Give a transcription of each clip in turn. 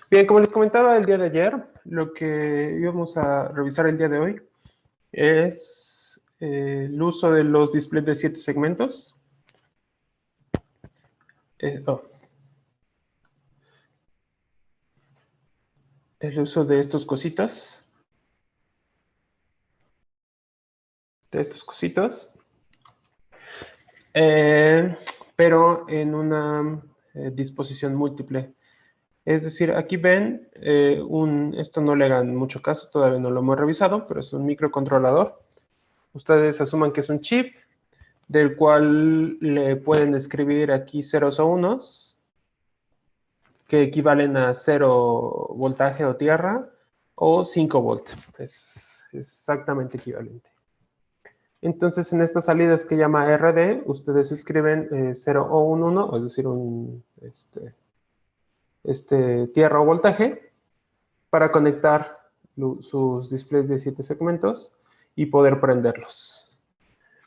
Bien, como les comentaba el día de ayer, lo que íbamos a revisar el día de hoy es el uso de los displays de 7 segmentos. eh, oh, el uso de estos cositas. De estos cositas. eh, pero en una disposición múltiple. Es decir, aquí ven, esto no le hagan mucho caso, todavía no lo hemos revisado, pero es un microcontrolador. Ustedes asuman que es un chip del cual le pueden escribir aquí ceros o unos, que equivalen a 0 voltaje o tierra, o 5 volts. Es exactamente equivalente. Entonces, en estas salidas que llama RD, ustedes escriben 0 o un 1, es decir, tierra o voltaje, para conectar sus displays de 7 segmentos y poder prenderlos.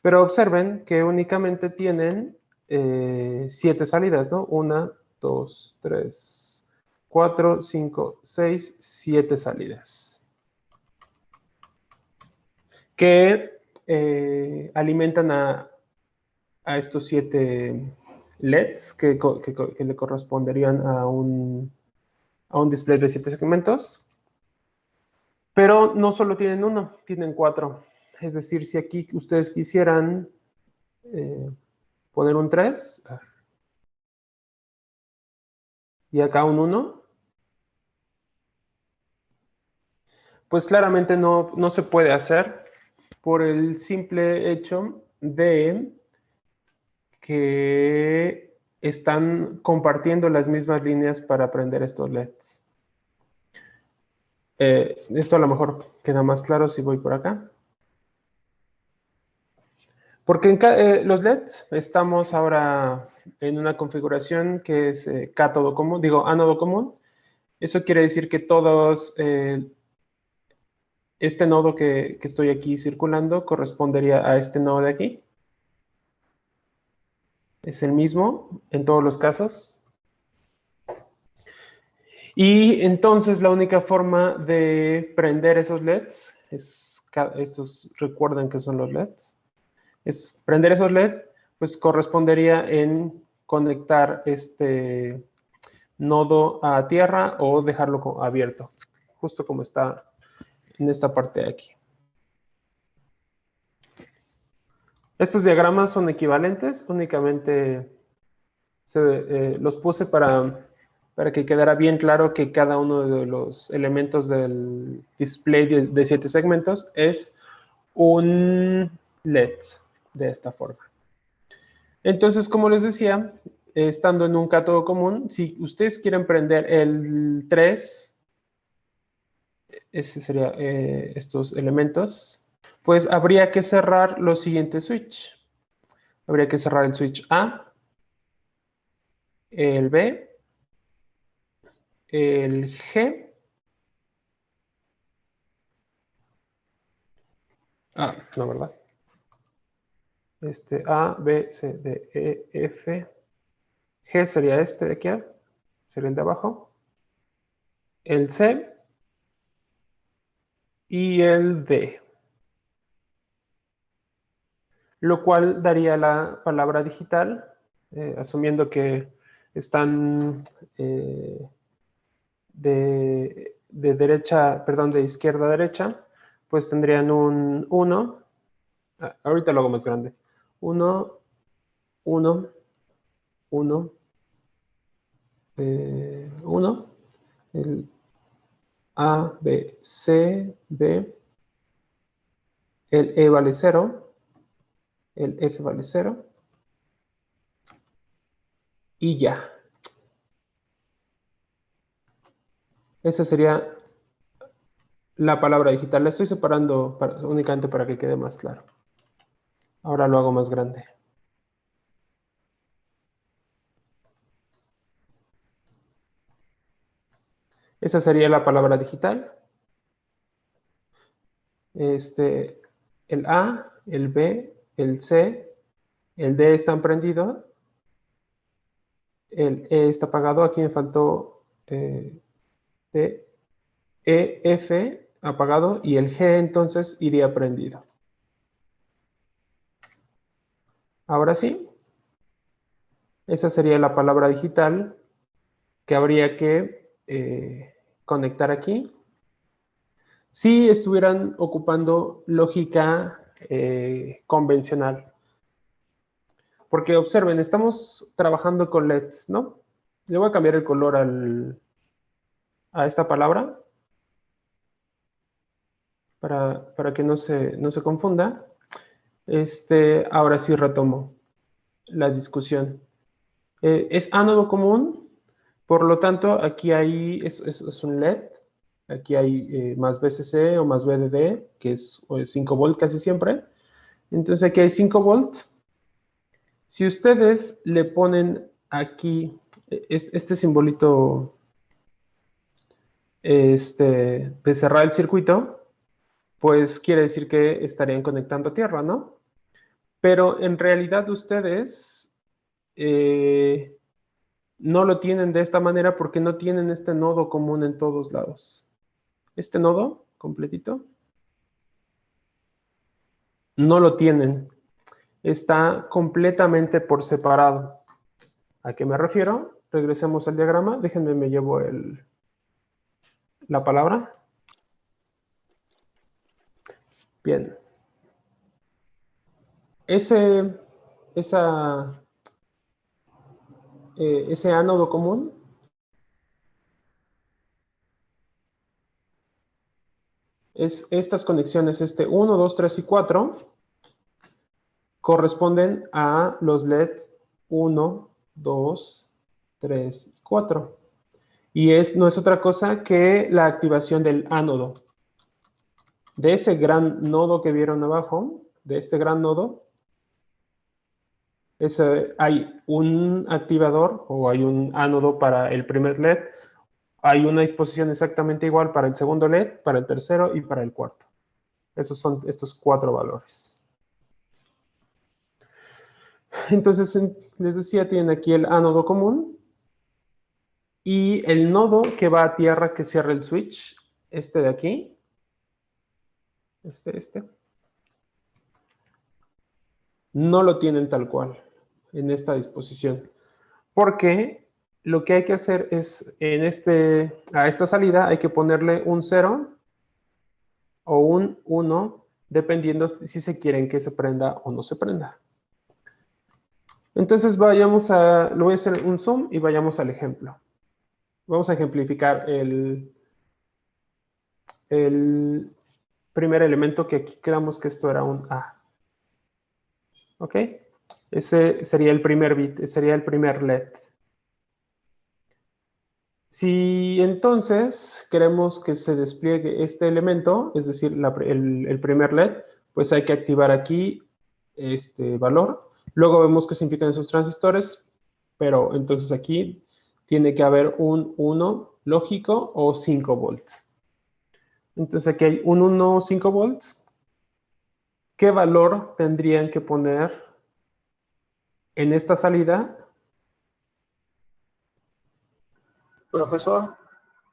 Pero observen que únicamente tienen 7 salidas, ¿no? 1, 2, 3, 4, 5, 6, 7 salidas. Que alimentan a estos 7 LEDs que le corresponderían a un display de 7 segmentos. Pero no solo tienen uno, tienen 4. Es decir, si aquí ustedes quisieran poner un 3 y acá un 1, pues claramente no se puede hacer por el simple hecho de que están compartiendo las mismas líneas para aprender estos LEDs. Esto a lo mejor queda más claro si voy por acá. Porque en los LEDs estamos ahora en una configuración que es cátodo común, digo ánodo común. Eso quiere decir que todos, este nodo que estoy aquí circulando correspondería a este nodo de aquí. Es el mismo en todos los casos. Y entonces la única forma de prender esos LEDs, estos recuerden que son los LEDs, es prender esos LED, pues correspondería en conectar este nodo a tierra o dejarlo abierto, justo como está en esta parte de aquí. Estos diagramas son equivalentes, únicamente los puse para que quedara bien claro que cada uno de los elementos del display de 7 segmentos es un LED de esta forma. Entonces, como les decía, estando en un cátodo común, si ustedes quieren prender el 3, ese sería estos elementos, pues habría que cerrar los siguientes switch. Habría que cerrar el switch A, el B, el G, no, ¿verdad? A, B, C, D, E, F, G sería este de aquí, sería el de abajo, el C y el D, lo cual daría la palabra digital, asumiendo que están de derecha, perdón, de izquierda a derecha, pues tendrían un 1, ahorita lo hago más grande, 1, 1, 1, 1, el A, B, C, D, el E vale 0, el F vale 0, y ya. Esa sería la palabra digital. La estoy separando únicamente para que quede más claro. Ahora lo hago más grande. Esa sería la palabra digital. El A, el B, el C, el D está prendido, el E está apagado. Aquí me faltó de EF apagado y el G entonces iría prendido. Ahora sí, esa sería la palabra digital que habría que conectar aquí. Si estuvieran ocupando lógica convencional. Porque observen, estamos trabajando con LEDs, ¿no? Le voy a cambiar el color a esta palabra para que no se confunda. Ahora sí retomo la discusión. Es ánodo común, por lo tanto, aquí es un LED. Aquí hay más VCC o más VDD, que es 5 volt casi siempre. Entonces aquí hay 5 volt. Si ustedes le ponen aquí este simbolito de cerrar el circuito, pues quiere decir que estarían conectando a tierra, ¿no? Pero en realidad ustedes no lo tienen de esta manera porque no tienen este nodo común en todos lados. Este nodo completito no lo tienen. Está completamente por separado. ¿A qué me refiero? Regresemos al diagrama. Déjenme, me llevo la palabra. Bien. Ese, ese ánodo común es estas conexiones, 1, 2, 3 y 4, corresponden a los LEDs 1, 2, 3 y 4. Y no es otra cosa que la activación del ánodo. De ese gran nodo que vieron abajo, de este gran nodo, hay un activador o hay un ánodo para el primer LED, hay una disposición exactamente igual para el segundo LED, para el tercero y para el cuarto. Esos son estos 4 valores. Entonces, les decía, tienen aquí el ánodo común y el nodo que va a tierra que cierra el switch, este de aquí, no lo tienen tal cual en esta disposición. Porque lo que hay que hacer es, a esta salida hay que ponerle un 0 o un 1, dependiendo si se quieren que se prenda o no se prenda. Entonces lo voy a hacer un zoom y vayamos al ejemplo. Vamos a ejemplificar el primer elemento que aquí quedamos que esto era un A. ¿Ok? Ese sería el primer bit, sería el primer LED. Si entonces queremos que se despliegue este elemento, es decir, el primer LED, pues hay que activar aquí este valor. Luego vemos qué significan esos transistores, pero entonces aquí tiene que haber un 1 lógico o 5 volts. Entonces aquí hay un 1 5 volts. ¿Qué valor tendrían que poner en esta salida? Profesor,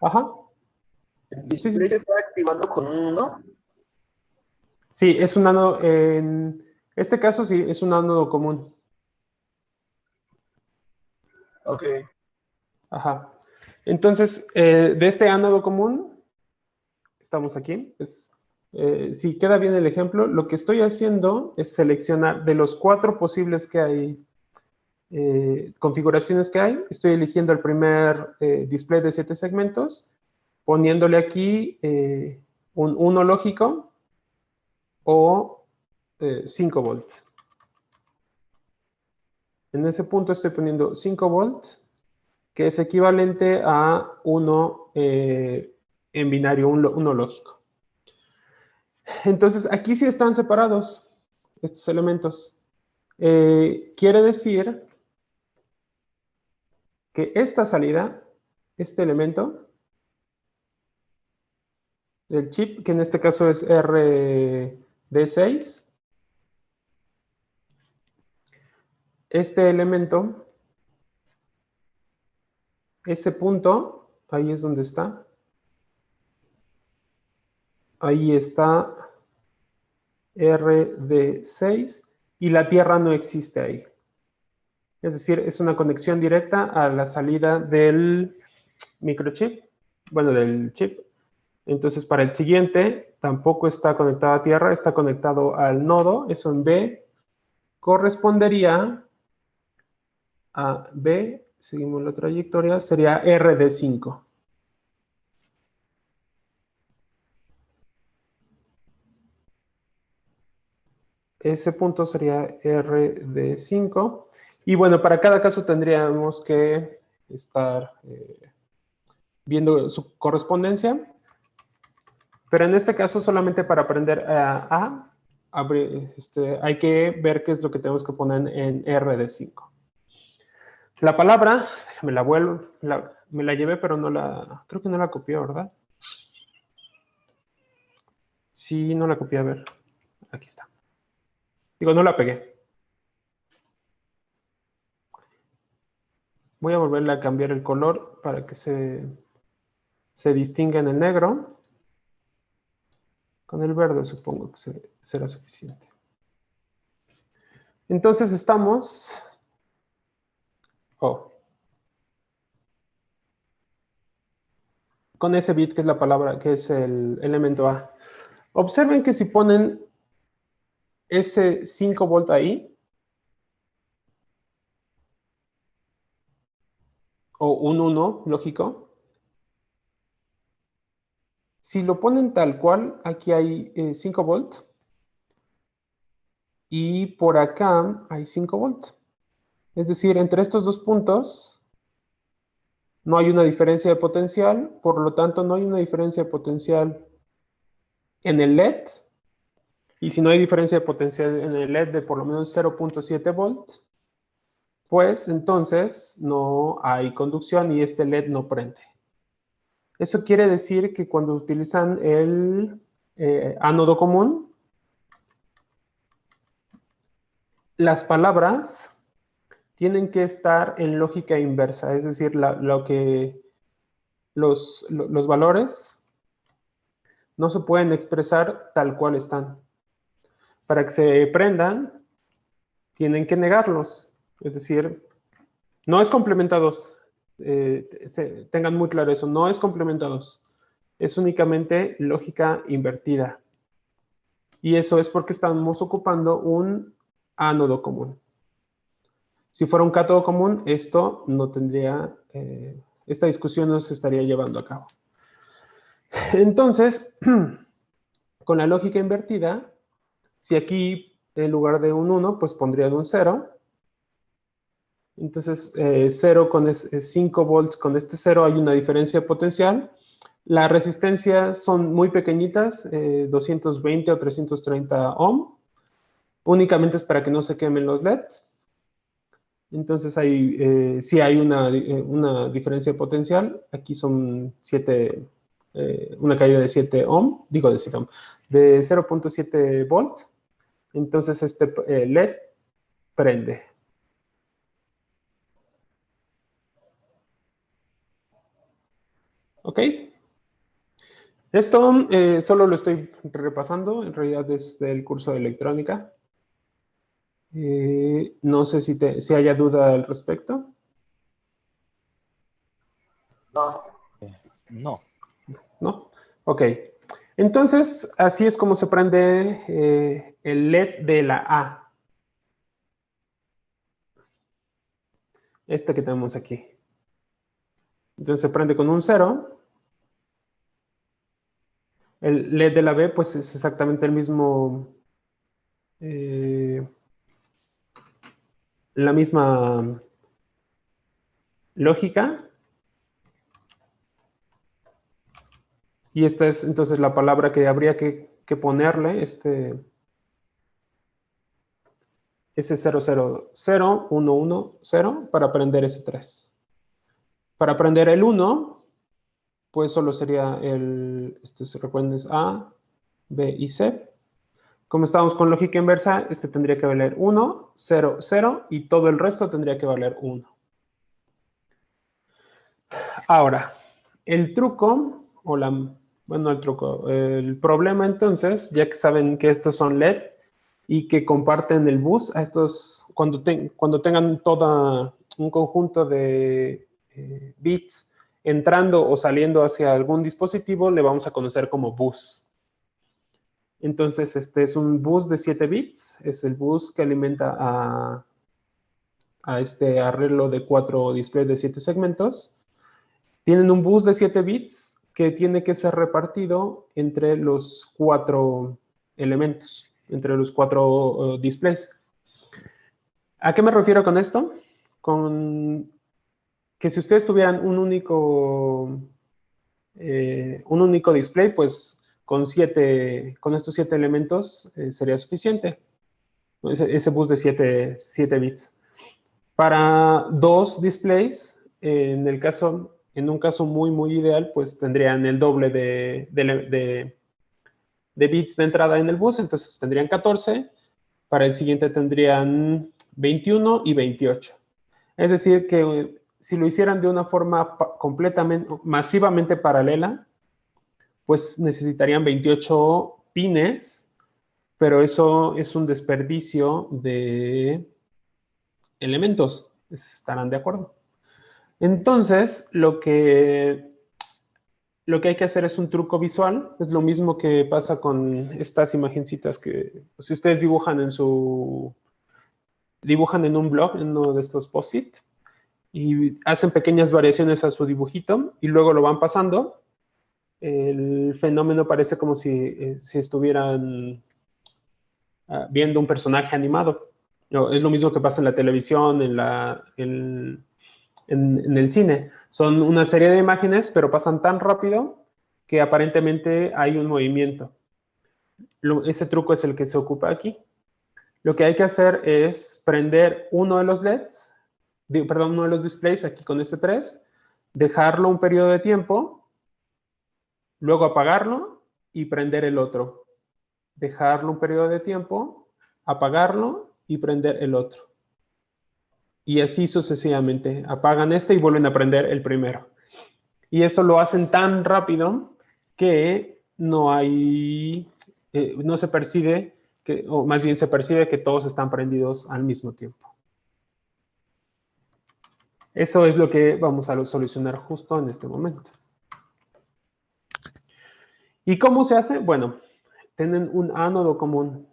Ajá. el Sí, display sí. se está activando con un 1. Sí, es un ánodo, en este caso sí, es un ánodo común. Ok. Ajá. Entonces, de este ánodo común, estamos aquí. Si queda bien el ejemplo, lo que estoy haciendo es seleccionar de los 4 posibles que hay, configuraciones que hay, estoy eligiendo el primer display de 7 segmentos, poniéndole aquí un 1 lógico o 5 volts. En ese punto estoy poniendo 5 volts, que es equivalente a 1 en binario, 1 lógico. Entonces, aquí sí están separados estos elementos. Quiere decir que esta salida, este elemento del chip, que en este caso es RD6, este elemento, ese punto, ahí es donde está, Ahí está R de 6 y la tierra no existe ahí. Es decir, es una conexión directa a la salida del microchip, bueno, del chip. Entonces, para el siguiente, tampoco está conectado a tierra, está conectado al nodo, eso en B, correspondería a B, seguimos la trayectoria, sería R de 5. Ese punto sería R de 5. Y bueno, para cada caso tendríamos que estar viendo su correspondencia. Pero en este caso, solamente para aprender hay que ver qué es lo que tenemos que poner en R de 5. La palabra, me la vuelvo, me la llevé, pero no la, creo que no la copié, ¿verdad? Sí, no la copié, a ver, aquí está. Digo, no la pegué. Voy a volverle a cambiar el color para que se distinga en el negro. Con el verde supongo que será suficiente. Entonces estamos... con ese bit que es la palabra, que es el elemento A. Observen que si ponen ese 5 volt ahí, o un 1, lógico, si lo ponen tal cual, aquí hay 5 volt, y por acá hay 5 volt. Es decir, entre estos dos puntos no hay una diferencia de potencial, por lo tanto no hay una diferencia de potencial en el LED, y si no hay diferencia de potencial en el LED de por lo menos 0.7 volts, pues entonces no hay conducción y este LED no prende. Eso quiere decir que cuando utilizan el ánodo común, las palabras tienen que estar en lógica inversa, es decir, los valores no se pueden expresar tal cual están. Para que se prendan, tienen que negarlos, es decir, no es complementados. Tengan muy claro eso, no es complementados. Es únicamente lógica invertida. Y eso es porque estamos ocupando un ánodo común. Si fuera un cátodo común, esto no tendría, esta discusión no se estaría llevando a cabo. Entonces, con la lógica invertida, si aquí en lugar de un 1, pues pondría de un 0. Entonces, 0 con 5 volts con este 0 hay una diferencia potencial. Las resistencias son muy pequeñitas, 220 o 330 ohm. Únicamente es para que no se quemen los LED. Entonces, sí hay una diferencia potencial. Aquí son una caída de 7 ohm, digo de 7 ohm, de 0.7 volts. Entonces, este LED prende. ¿Ok? Esto solo lo estoy repasando, en realidad es del curso de electrónica. No sé si haya duda al respecto. No. No. ¿No? Ok. Entonces, así es como se prende el LED de la A. Este que tenemos aquí. Entonces se prende con un 0. El LED de la B, pues es exactamente el mismo, la misma lógica. Y esta es entonces la palabra que habría que ponerle, ese 000110 para prender ese 3. Para prender el 1, pues solo sería se recuerden, es A, B y C. Como estamos con lógica inversa, este tendría que valer 1, 0, 0 y todo el resto tendría que valer 1. Ahora, el truco o Bueno, el truco. El problema entonces, ya que saben que estos son LED y que comparten el bus, a estos, cuando tengan todo un conjunto de bits entrando o saliendo hacia algún dispositivo, le vamos a conocer como bus. Entonces, este es un bus de 7 bits, es el bus que alimenta a este arreglo de 4 displays de 7 segmentos. Tienen un bus de 7 bits que tiene que ser repartido entre los 4 elementos, entre los 4 displays. ¿A qué me refiero con esto? Con que si ustedes tuvieran un único display, pues con estos 7 elementos sería suficiente. Ese bus de 7 bits. Para 2 displays, en un caso muy, muy ideal, pues tendrían el doble de bits de entrada en el bus, entonces tendrían 14. Para el siguiente tendrían 21 y 28. Es decir, que si lo hicieran de una forma completamente, masivamente paralela, pues necesitarían 28 pines, pero eso es un desperdicio de elementos. ¿Estarán de acuerdo? Entonces, lo que hay que hacer es un truco visual. Es lo mismo que pasa con estas imagencitas que, si ustedes dibujan en un blog, en uno de estos post-it, y hacen pequeñas variaciones a su dibujito y luego lo van pasando, el fenómeno parece como si estuvieran viendo un personaje animado. Es lo mismo que pasa en la televisión, en el cine. Son una serie de imágenes, pero pasan tan rápido que aparentemente hay un movimiento. Ese truco es el que se ocupa aquí. Lo que hay que hacer es prender uno de los LEDs, perdón, uno de los displays aquí con este 3, dejarlo un periodo de tiempo, luego apagarlo y prender el otro. Dejarlo un periodo de tiempo, apagarlo y prender el otro. Y así sucesivamente. Apagan este y vuelven a prender el primero. Y eso lo hacen tan rápido que no se percibe, o más bien se percibe que todos están prendidos al mismo tiempo. Eso es lo que vamos a solucionar justo en este momento. ¿Y cómo se hace? Bueno, tienen un ánodo común,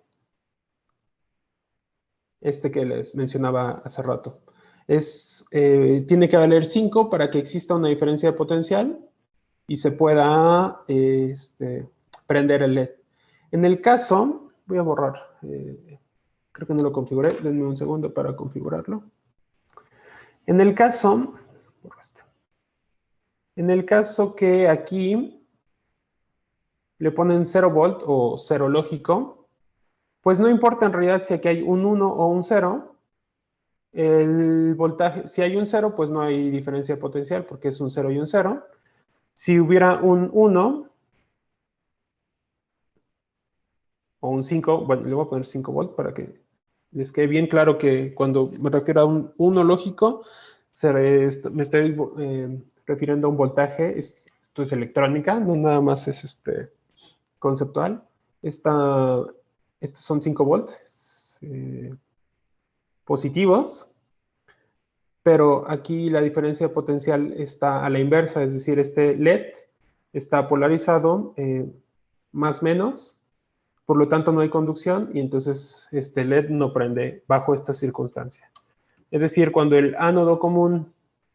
este que les mencionaba hace rato. Tiene que valer 5 para que exista una diferencia de potencial y se pueda prender el LED. En el caso, voy a borrar, creo que no lo configuré, denme un segundo para configurarlo. En el caso que aquí le ponen 0 volt o 0 lógico, pues no importa en realidad si aquí hay un 1 o un 0, el voltaje, si hay un 0, pues no hay diferencia de potencial porque es un 0 y un 0. Si hubiera un 1 o un 5, bueno, le voy a poner 5 volts para que les quede bien claro que cuando me refiero a un 1 lógico, me estoy refiriendo a un voltaje, esto es electrónica, no nada más es conceptual. Estos son 5 volts positivos, pero aquí la diferencia de potencial está a la inversa, es decir, este LED está polarizado más menos, por lo tanto no hay conducción y entonces este LED no prende bajo esta circunstancia. Es decir, cuando el ánodo común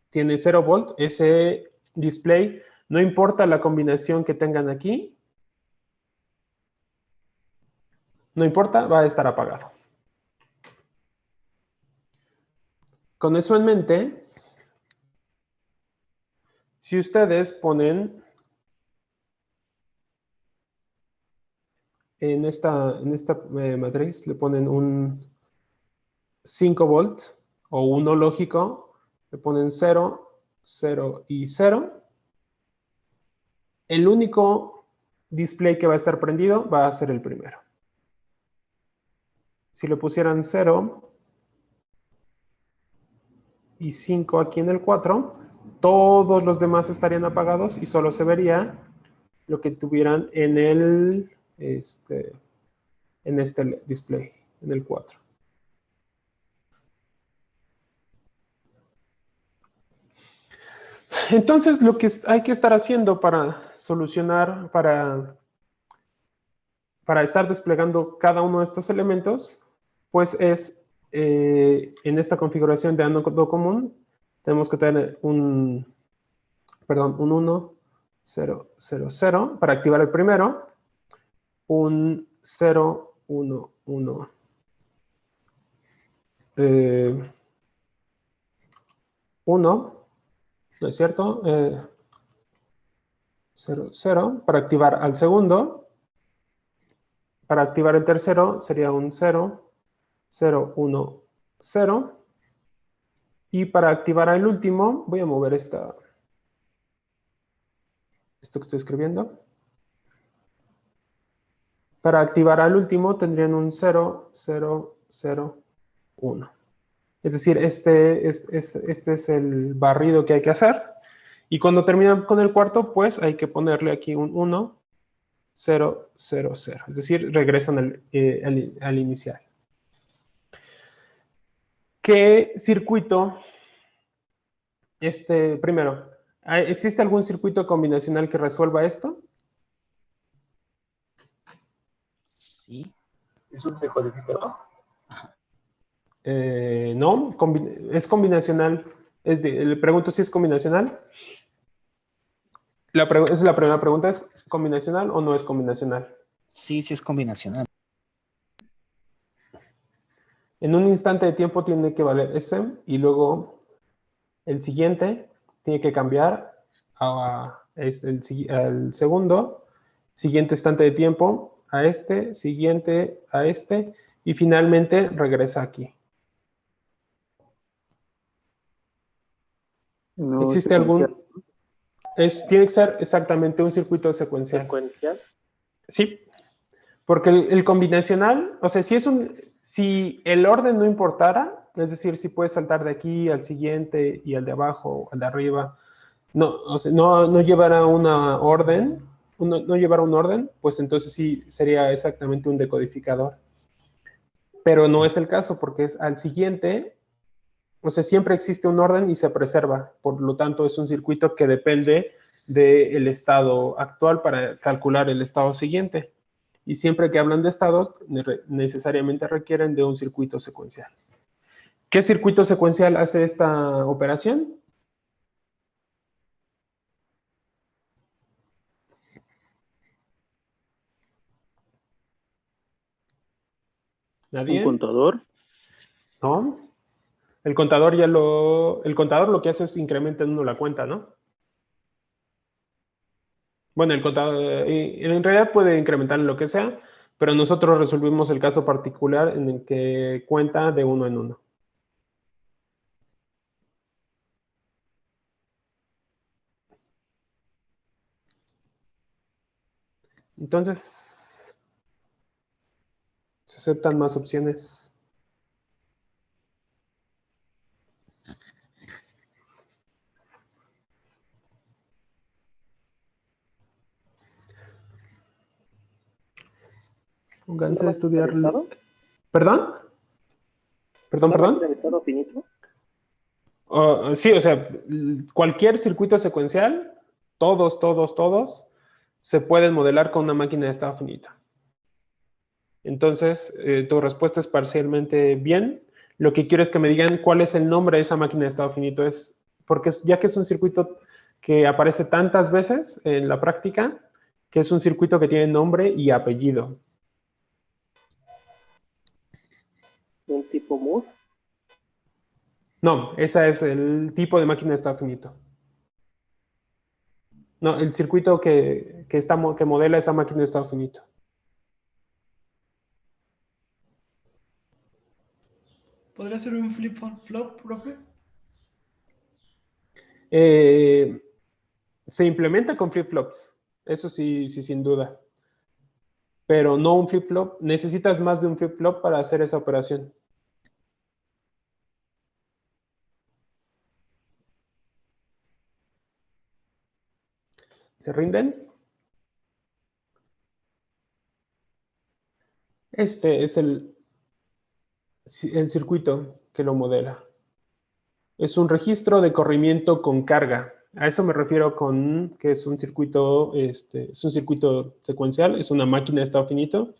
tiene 0 volt, ese display, no importa la combinación que tengan aquí, no importa, va a estar apagado. Con eso en mente, si ustedes ponen en esta matriz, le ponen un 5 volt o 1 lógico, le ponen 0, 0 y 0. El único display que va a estar prendido va a ser el primero. Si le pusieran 0 y 5 aquí en el 4, todos los demás estarían apagados y solo se vería lo que tuvieran en el en este display, en el 4. Entonces, lo que hay que estar haciendo para solucionar, para estar desplegando cada uno de estos elementos, pues es, en esta configuración de anodo común, tenemos que tener un 1, 0, 0, 0, para activar el primero, un 0, 1, 1, 1, ¿no es cierto? 0, 0, para activar al segundo. Para activar el tercero sería un 0, 0, 1, 0. Y para activar el último, voy a mover esto que estoy escribiendo. Para activar al último tendrían un 0, 0, 0, 1. Es decir, este es el barrido que hay que hacer. Y cuando terminan con el cuarto, pues hay que ponerle aquí un 1, 0, 0, 0. Es decir, regresan al inicial. ¿Qué circuito? Primero, ¿existe algún circuito combinacional que resuelva esto? Sí. ¿Es un decodificador? No, es combinacional. Le pregunto si es combinacional. Esa es la primera pregunta, ¿es combinacional o no es combinacional? Sí, sí es combinacional. En un instante de tiempo tiene que valer ese y luego el siguiente tiene que cambiar al segundo, siguiente instante de tiempo a este, siguiente a este y finalmente regresa aquí. No, ¿Existe algún? Tiene que ser exactamente un circuito secuencial. secuencial. Sí, porque el combinacional, o sea, si el orden no importara, es decir, si puedes saltar de aquí al siguiente y al de abajo, al de arriba, no, o sea, no llevara una orden, no llevara un orden, pues entonces sí sería exactamente un decodificador. Pero no es el caso porque es al siguiente, o sea, siempre existe un orden y se preserva. Por lo tanto, es un circuito que depende del estado actual para calcular el estado siguiente. Y siempre que hablan de estados, necesariamente requieren de un circuito secuencial. ¿Qué circuito secuencial hace esta operación? ¿Nadie? ¿Un contador? ¿No? El contador lo que hace es incrementa en uno la cuenta, ¿no? Bueno, el contador en realidad puede incrementar en lo que sea, pero nosotros resolvimos el caso particular en el que cuenta de uno en uno. Entonces, se aceptan más opciones. Pónganse a estudiar. ¿Perdón? ¿Perdón, ¿Una máquina perdón? de estado finito? Sí, o sea, cualquier circuito secuencial, todos, se pueden modelar con una máquina de estado finito. Entonces, tu respuesta es parcialmente bien. Lo que quiero es que me digan cuál es el nombre de esa máquina de estado finito. Porque ya que es un circuito que aparece tantas veces en la práctica, que es un circuito que tiene nombre y apellido. ¿Un tipo MUS? No, ese es el tipo de máquina de estado finito. No, el circuito que modela esa máquina de estado finito. ¿Podría ser un flip-flop, profe? Se implementa con flip-flops. Eso sí, sí, sin duda. Pero no un flip-flop. Necesitas más de un flip-flop para hacer esa operación. ¿Se rinden? Este es el circuito que lo modela. Es un registro de corrimiento con carga. A eso me refiero con que es un circuito secuencial, es una máquina de estado finito.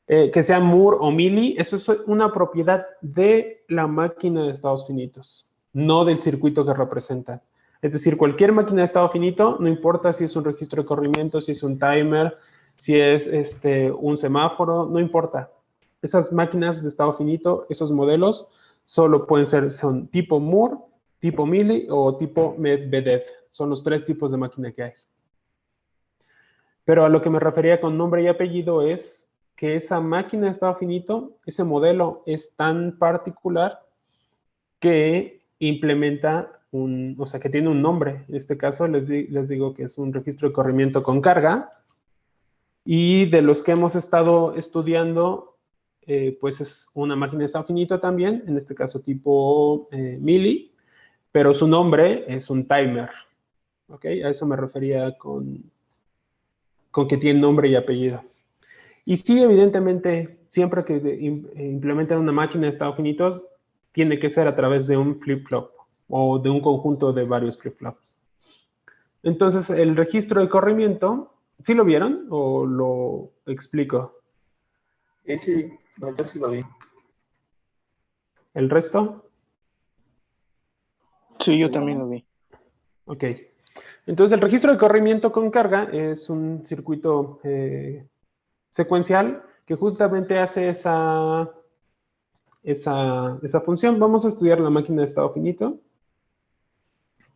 Que sea Moore o Mealy, eso es una propiedad de la máquina de estados finitos, no del circuito que representa. Es decir, cualquier máquina de estado finito, no importa si es un registro de corrimiento, si es un timer, si es un semáforo, no importa. Esas máquinas de estado finito, esos modelos, solo son tipo Moore, tipo Mealy o tipo Medvedev. Son los 3 tipos de máquina que hay. Pero a lo que me refería con nombre y apellido es que esa máquina de estado finito, ese modelo es tan particular que implementa o sea, que tiene un nombre. En este caso les digo que es un registro de corrimiento con carga. Y de los que hemos estado estudiando, pues es una máquina de estado finito también, en este caso tipo Mealy, pero su nombre es un timer. ¿Ok? A eso me refería con que tiene nombre y apellido. Y sí, evidentemente, siempre que implementan una máquina de estados finitos, tiene que ser a través de un flip-flop o de un conjunto de varios flip-flops. Entonces, el registro de corrimiento, ¿sí lo vieron o lo explico? Sí, yo sí lo vi. ¿El resto? Sí, yo también lo vi. Ok. Entonces, el registro de corrimiento con carga es un circuito secuencial que justamente hace esa función. Vamos a estudiar la máquina de estado finito.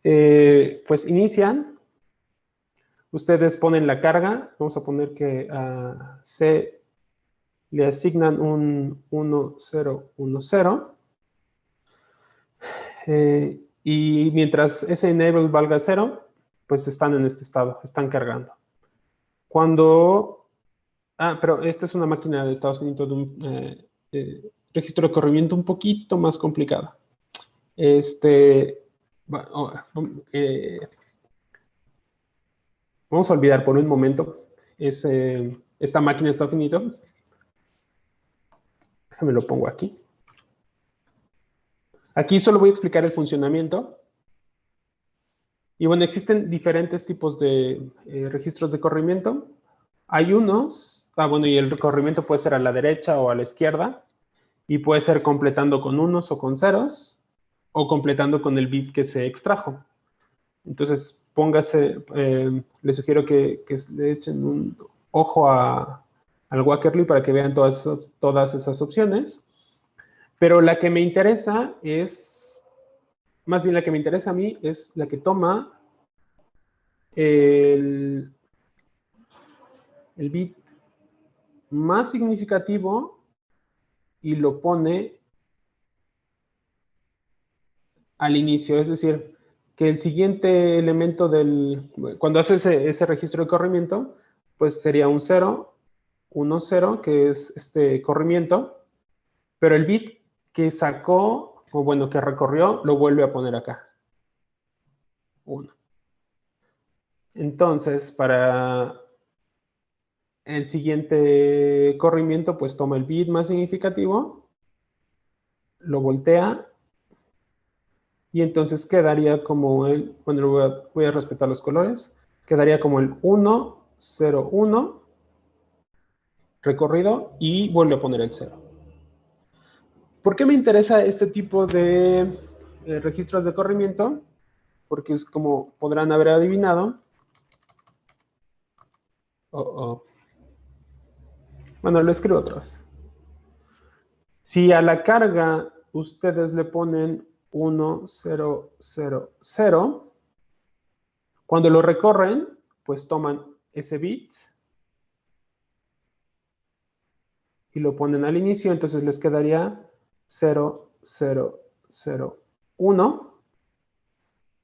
Pues inician, ustedes ponen la carga, vamos a poner que a C le asignan un 1, 0, 1, 0. Y mientras ese enable valga 0, pues están en este estado, están cargando. Pero esta es una máquina de Estados Unidos de un registro de corrimiento un poquito más complicado. Vamos a olvidar por un momento esta máquina de estado finito. Déjame lo pongo aquí. Aquí solo voy a explicar el funcionamiento. Y bueno, existen diferentes tipos de registros de corrimiento. Hay unos, bueno, y el corrimiento puede ser a la derecha o a la izquierda, y puede ser completando con unos o con ceros, o completando con el bit que se extrajo. Entonces, les sugiero que le echen un ojo al Walkerly para que vean todas esas opciones. Pero la que me interesa más bien la que me interesa a mí es la que toma el bit más significativo y lo pone al inicio. Es decir, que el siguiente elemento cuando hace ese registro de corrimiento, pues sería un 0, 1, 0, que es este corrimiento, pero el bit que sacó, o bueno, que recorrió, lo vuelve a poner acá. 1. Entonces, para el siguiente corrimiento, pues toma el bit más significativo, lo voltea, y entonces quedaría como bueno, voy a respetar los colores, quedaría como el 1, 0, 1, recorrido, y vuelve a poner el 0. ¿Por qué me interesa este tipo de registros de corrimiento? Porque es como podrán haber adivinado. Bueno, lo escribo otra vez. Si a la carga ustedes le ponen 1, 0, 0, 0, cuando lo recorren, pues toman ese bit y lo ponen al inicio, entonces les quedaría 0, 0, 0, 1.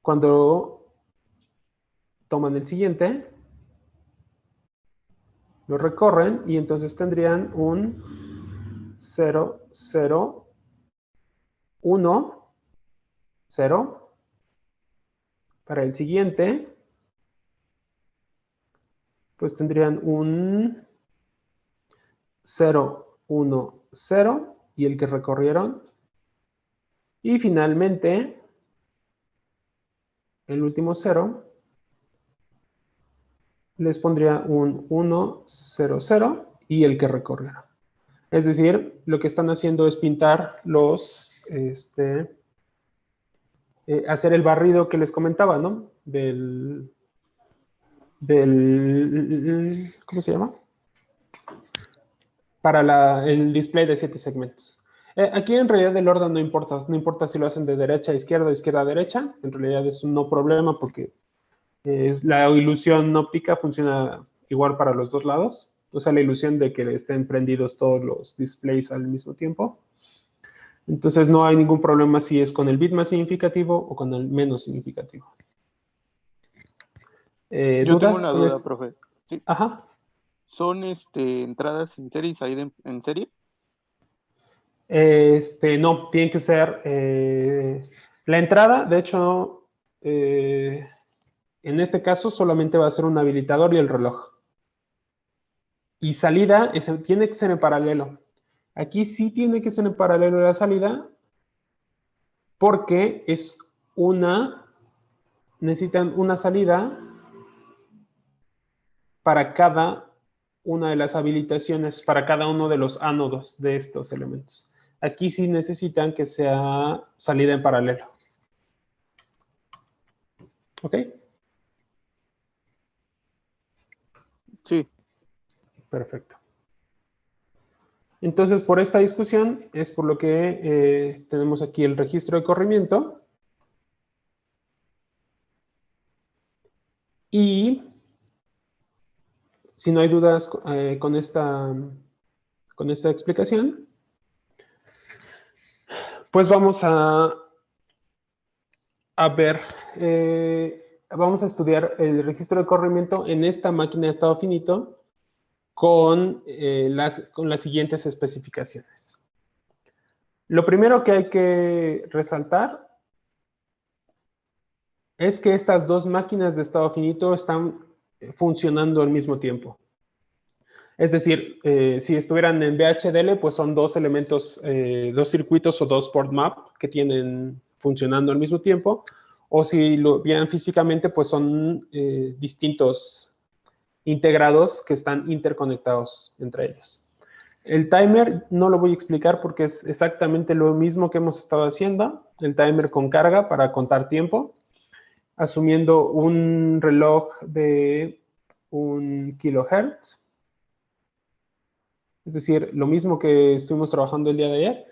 Cuando toman el siguiente, lo recorren y entonces tendrían un 0, 0, 1, 0. Para el siguiente, pues tendrían un 0, 1, 0 y el que recorrieron. Y finalmente, el último 0, les pondría un 1, 0, 0 y el que recorrieron. Es decir, lo que están haciendo es pintar hacer el barrido que les comentaba, ¿no? ¿Cómo se llama? Para el display de 7 segmentos. Aquí en realidad el orden no importa si lo hacen de derecha a izquierda, izquierda a derecha, en realidad es un no problema porque la ilusión óptica funciona igual para los dos lados, o sea, la ilusión de que estén prendidos todos los displays al mismo tiempo. Entonces no hay ningún problema si es con el bit más significativo o con el menos significativo. Yo tengo ¿Dudas una con duda, esto? profe. Sí. Ajá. ¿Son entradas en serie y salida en serie? No, tiene que ser la entrada, de hecho, en este caso solamente va a ser un habilitador y el reloj. Y salida tiene que ser en paralelo. Aquí sí tiene que ser en paralelo la salida porque necesitan una salida para cada una de las habilitaciones, para cada uno de los ánodos de estos elementos. Aquí sí necesitan que sea salida en paralelo. ¿Ok? Sí. Perfecto. Entonces, por esta discusión es por lo que tenemos aquí el registro de corrimiento. Y si no hay dudas con esta explicación, pues vamos a ver, vamos a estudiar el registro de corrimiento en esta máquina de estado finito con las siguientes especificaciones. Lo primero que hay que resaltar es que estas dos máquinas de estado finito están funcionando al mismo tiempo. Es decir, si estuvieran en VHDL, pues son dos elementos, dos circuitos o dos port map que tienen funcionando al mismo tiempo. O si lo vieran físicamente, pues son distintos integrados que están interconectados entre ellos. El timer no lo voy a explicar porque es exactamente lo mismo que hemos estado haciendo. El timer con carga para contar tiempo, asumiendo un reloj de 1 kilohertz. Es decir, lo mismo que estuvimos trabajando el día de ayer.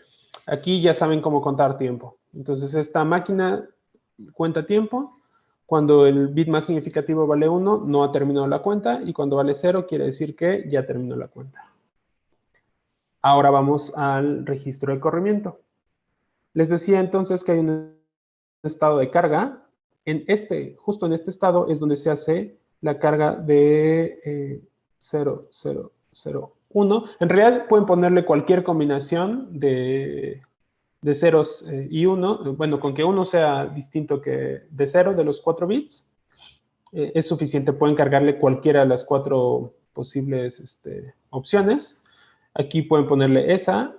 Aquí ya saben cómo contar tiempo. Entonces, esta máquina cuenta tiempo. Cuando el bit más significativo vale 1, no ha terminado la cuenta. Y cuando vale 0, quiere decir que ya terminó la cuenta. Ahora vamos al registro de corrimiento. Les decía entonces que hay un estado de carga. Justo en este estado es donde se hace la carga de 0, 0, 0, 1. En realidad pueden ponerle cualquier combinación de ceros y 1. Bueno, con que 1 sea distinto que de 0 de los 4 bits, es suficiente. Pueden cargarle cualquiera de las 4 posibles opciones. Aquí pueden ponerle esa,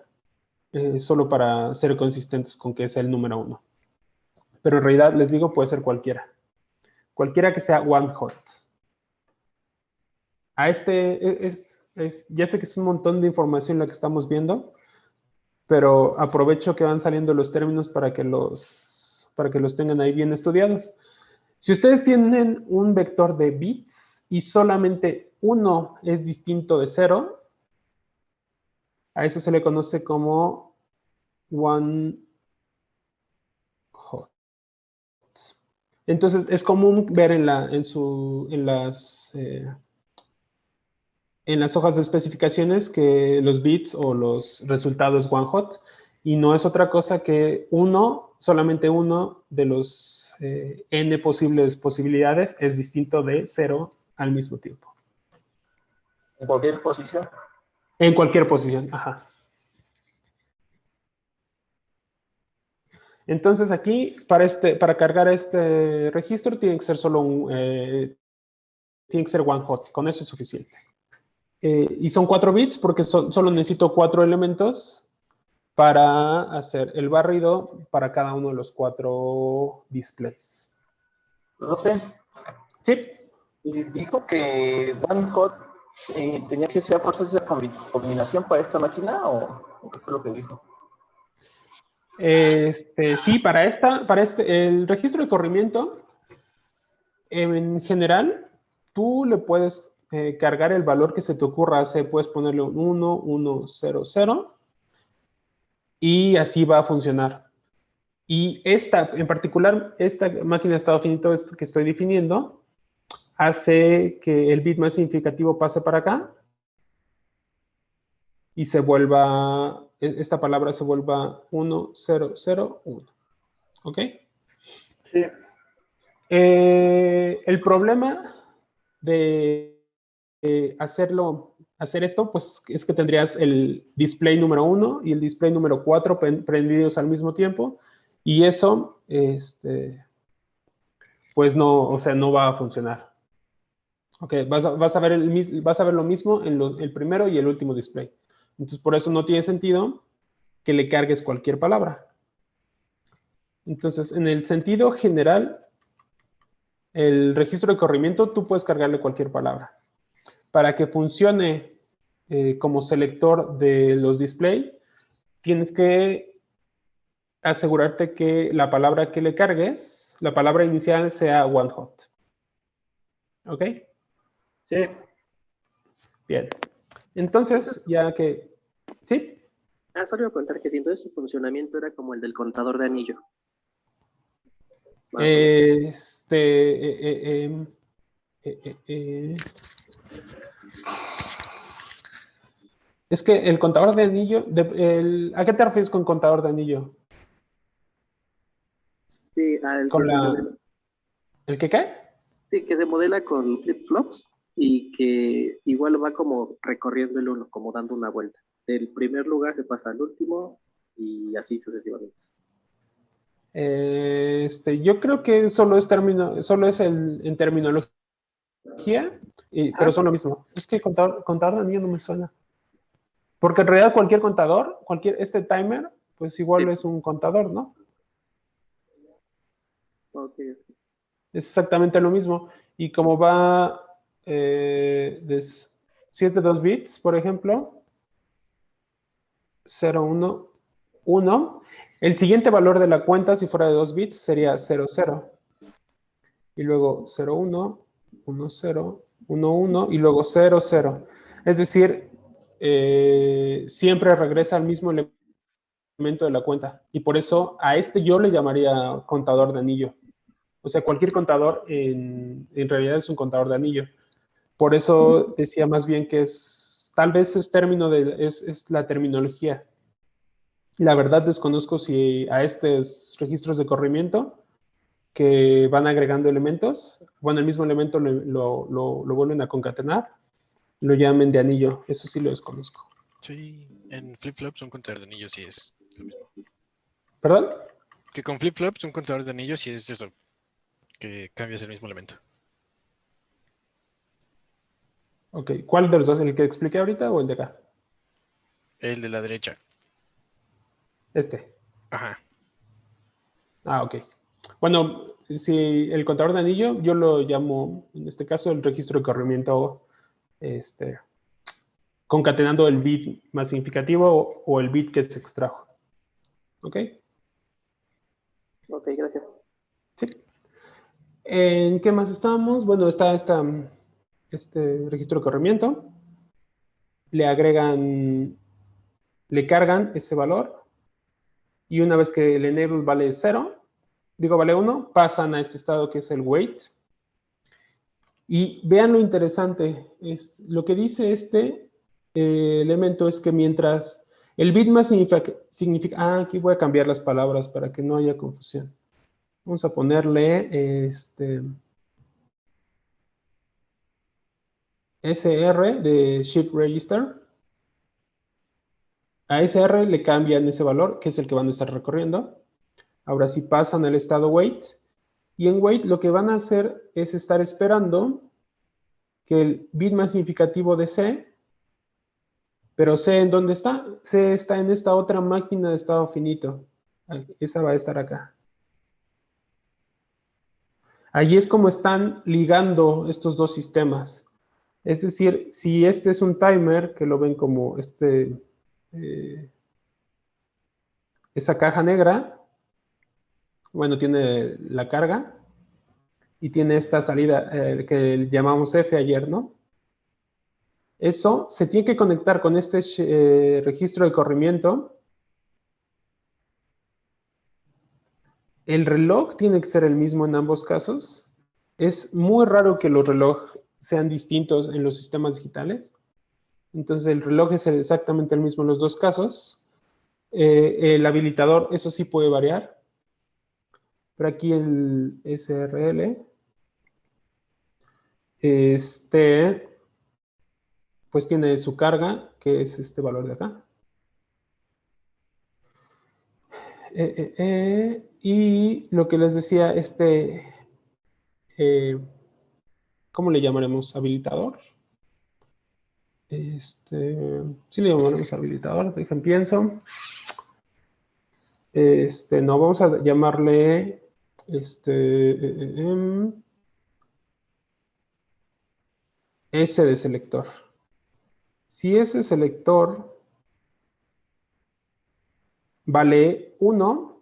solo para ser consistentes con que es el número 1. Pero en realidad, les digo, puede ser cualquiera. Cualquiera que sea one hot. Ya sé que es un montón de información la que estamos viendo, pero aprovecho que van saliendo los términos para que los tengan ahí bien estudiados. Si ustedes tienen un vector de bits y solamente uno es distinto de 0, a eso se le conoce como one hot. Entonces, es común ver en las hojas de especificaciones que los bits o los resultados one hot, y no es otra cosa que solamente uno de los n posibilidades es distinto de 0 al mismo tiempo. ¿En cualquier posición? En cualquier posición, ajá. Entonces aquí, para cargar este registro, tiene que ser tiene que ser one hot, con eso es suficiente. Y son 4 bits porque solo necesito 4 elementos para hacer el barrido para cada uno de los 4 displays. Profe, ¿Sí? y dijo que One Hot tenía que ser fuerza esa combinación para esta máquina, ¿o qué fue lo que dijo? Sí, para el registro de corrimiento, en general, tú le puedes cargar el valor que se te ocurra. Puedes ponerle un 1, 1, 0, 0, y así va a funcionar. Y en particular, esta máquina de estado finito que estoy definiendo, hace que el bit más significativo pase para acá y esta palabra se vuelva 1, 0, 0, 1. ¿Ok? Sí. El problema de hacer esto, pues es que tendrías el display número 1 y el display número 4 prendidos al mismo tiempo, y eso, pues no, o sea, no va a funcionar. Ok, vas a ver lo mismo en el primero y el último display. Entonces, por eso no tiene sentido que le cargues cualquier palabra. Entonces, en el sentido general, el registro de corrimiento, tú puedes cargarle cualquier palabra. Para que funcione como selector de los display, tienes que asegurarte que la palabra que le cargues, la palabra inicial sea one hot. ¿Ok? Sí. Bien. Entonces, ya que... ¿Sí? Solo iba a contar que si entonces su funcionamiento era como el del contador de anillo. Más o menos. Es que el contador de anillo, ¿a qué te refieres con contador de anillo? Sí, ¿Con el que cae? sí, que se modela con flip-flops y que igual va como recorriendo el uno, como dando una vuelta. Del primer lugar se pasa al último y así sucesivamente. Yo creo que solo es en terminología, pero son lo mismo. Es que contador de anillo no me suena. Porque en realidad cualquier contador, este timer, pues igual Sí. es un contador, ¿no? Ok. Es exactamente lo mismo. Y como va de 7, 2 bits, por ejemplo, 0, 1, 1, el siguiente valor de la cuenta, si fuera de 2 bits, sería 0, 0. Y luego 0, 1, 1, 0, 1, 1, y luego 0, 0. Es decir, siempre regresa al mismo elemento de la cuenta. Y por eso a este yo le llamaría contador de anillo. O sea, cualquier contador en realidad es un contador de anillo. Por eso decía más bien que tal vez es la terminología. La verdad desconozco si a estos registros de corrimiento que van agregando elementos, bueno, el mismo elemento lo vuelven a concatenar, lo llamen de anillo. Eso sí lo desconozco. Sí, en flip-flops un contador de anillos sí es lo mismo. ¿Perdón? Que con flip-flops un contador de anillos sí es eso, que cambias el mismo elemento. Ok, ¿cuál de los dos? ¿El que expliqué ahorita o el de acá? El de la derecha. Este. Ajá. Ok. Bueno, si el contador de anillo, yo lo llamo, en este caso, el registro de corrimiento, concatenando el bit más significativo o el bit que se extrajo. ¿Ok? Ok, gracias. Sí. ¿En qué más estamos? Bueno, está este registro de corrimiento. Le cargan ese valor, y una vez que el enable vale 0, vale 1, pasan a este estado que es el wait. Y vean lo interesante, lo que dice este elemento es que mientras el bit más significa, aquí voy a cambiar las palabras para que no haya confusión. Vamos a ponerle SR de Shift Register. A SR le cambian ese valor, que es el que van a estar recorriendo. Ahora sí pasan al estado wait. Y en wait lo que van a hacer es estar esperando que el bit más significativo de C Pero C, ¿en dónde está? C está en esta otra máquina de estado finito. Esa va a estar acá. Allí es como están ligando estos dos sistemas. Es decir, si este es un timer, que lo ven como esa caja negra, bueno, tiene la carga y tiene esta salida que llamamos F ayer, ¿no? Eso se tiene que conectar con este registro de corrimiento. El reloj tiene que ser el mismo en ambos casos. Es muy raro que los relojes sean distintos en los sistemas digitales. Entonces el reloj es exactamente el mismo en los dos casos. El habilitador, eso sí puede variar. Pero aquí el SRL, pues tiene su carga, que es este valor de acá. Y lo que les decía, ¿cómo le llamaremos? ¿Habilitador? Sí le llamaremos habilitador, dejen pienso. No, vamos a llamarle, S de selector. Si ese selector vale 1,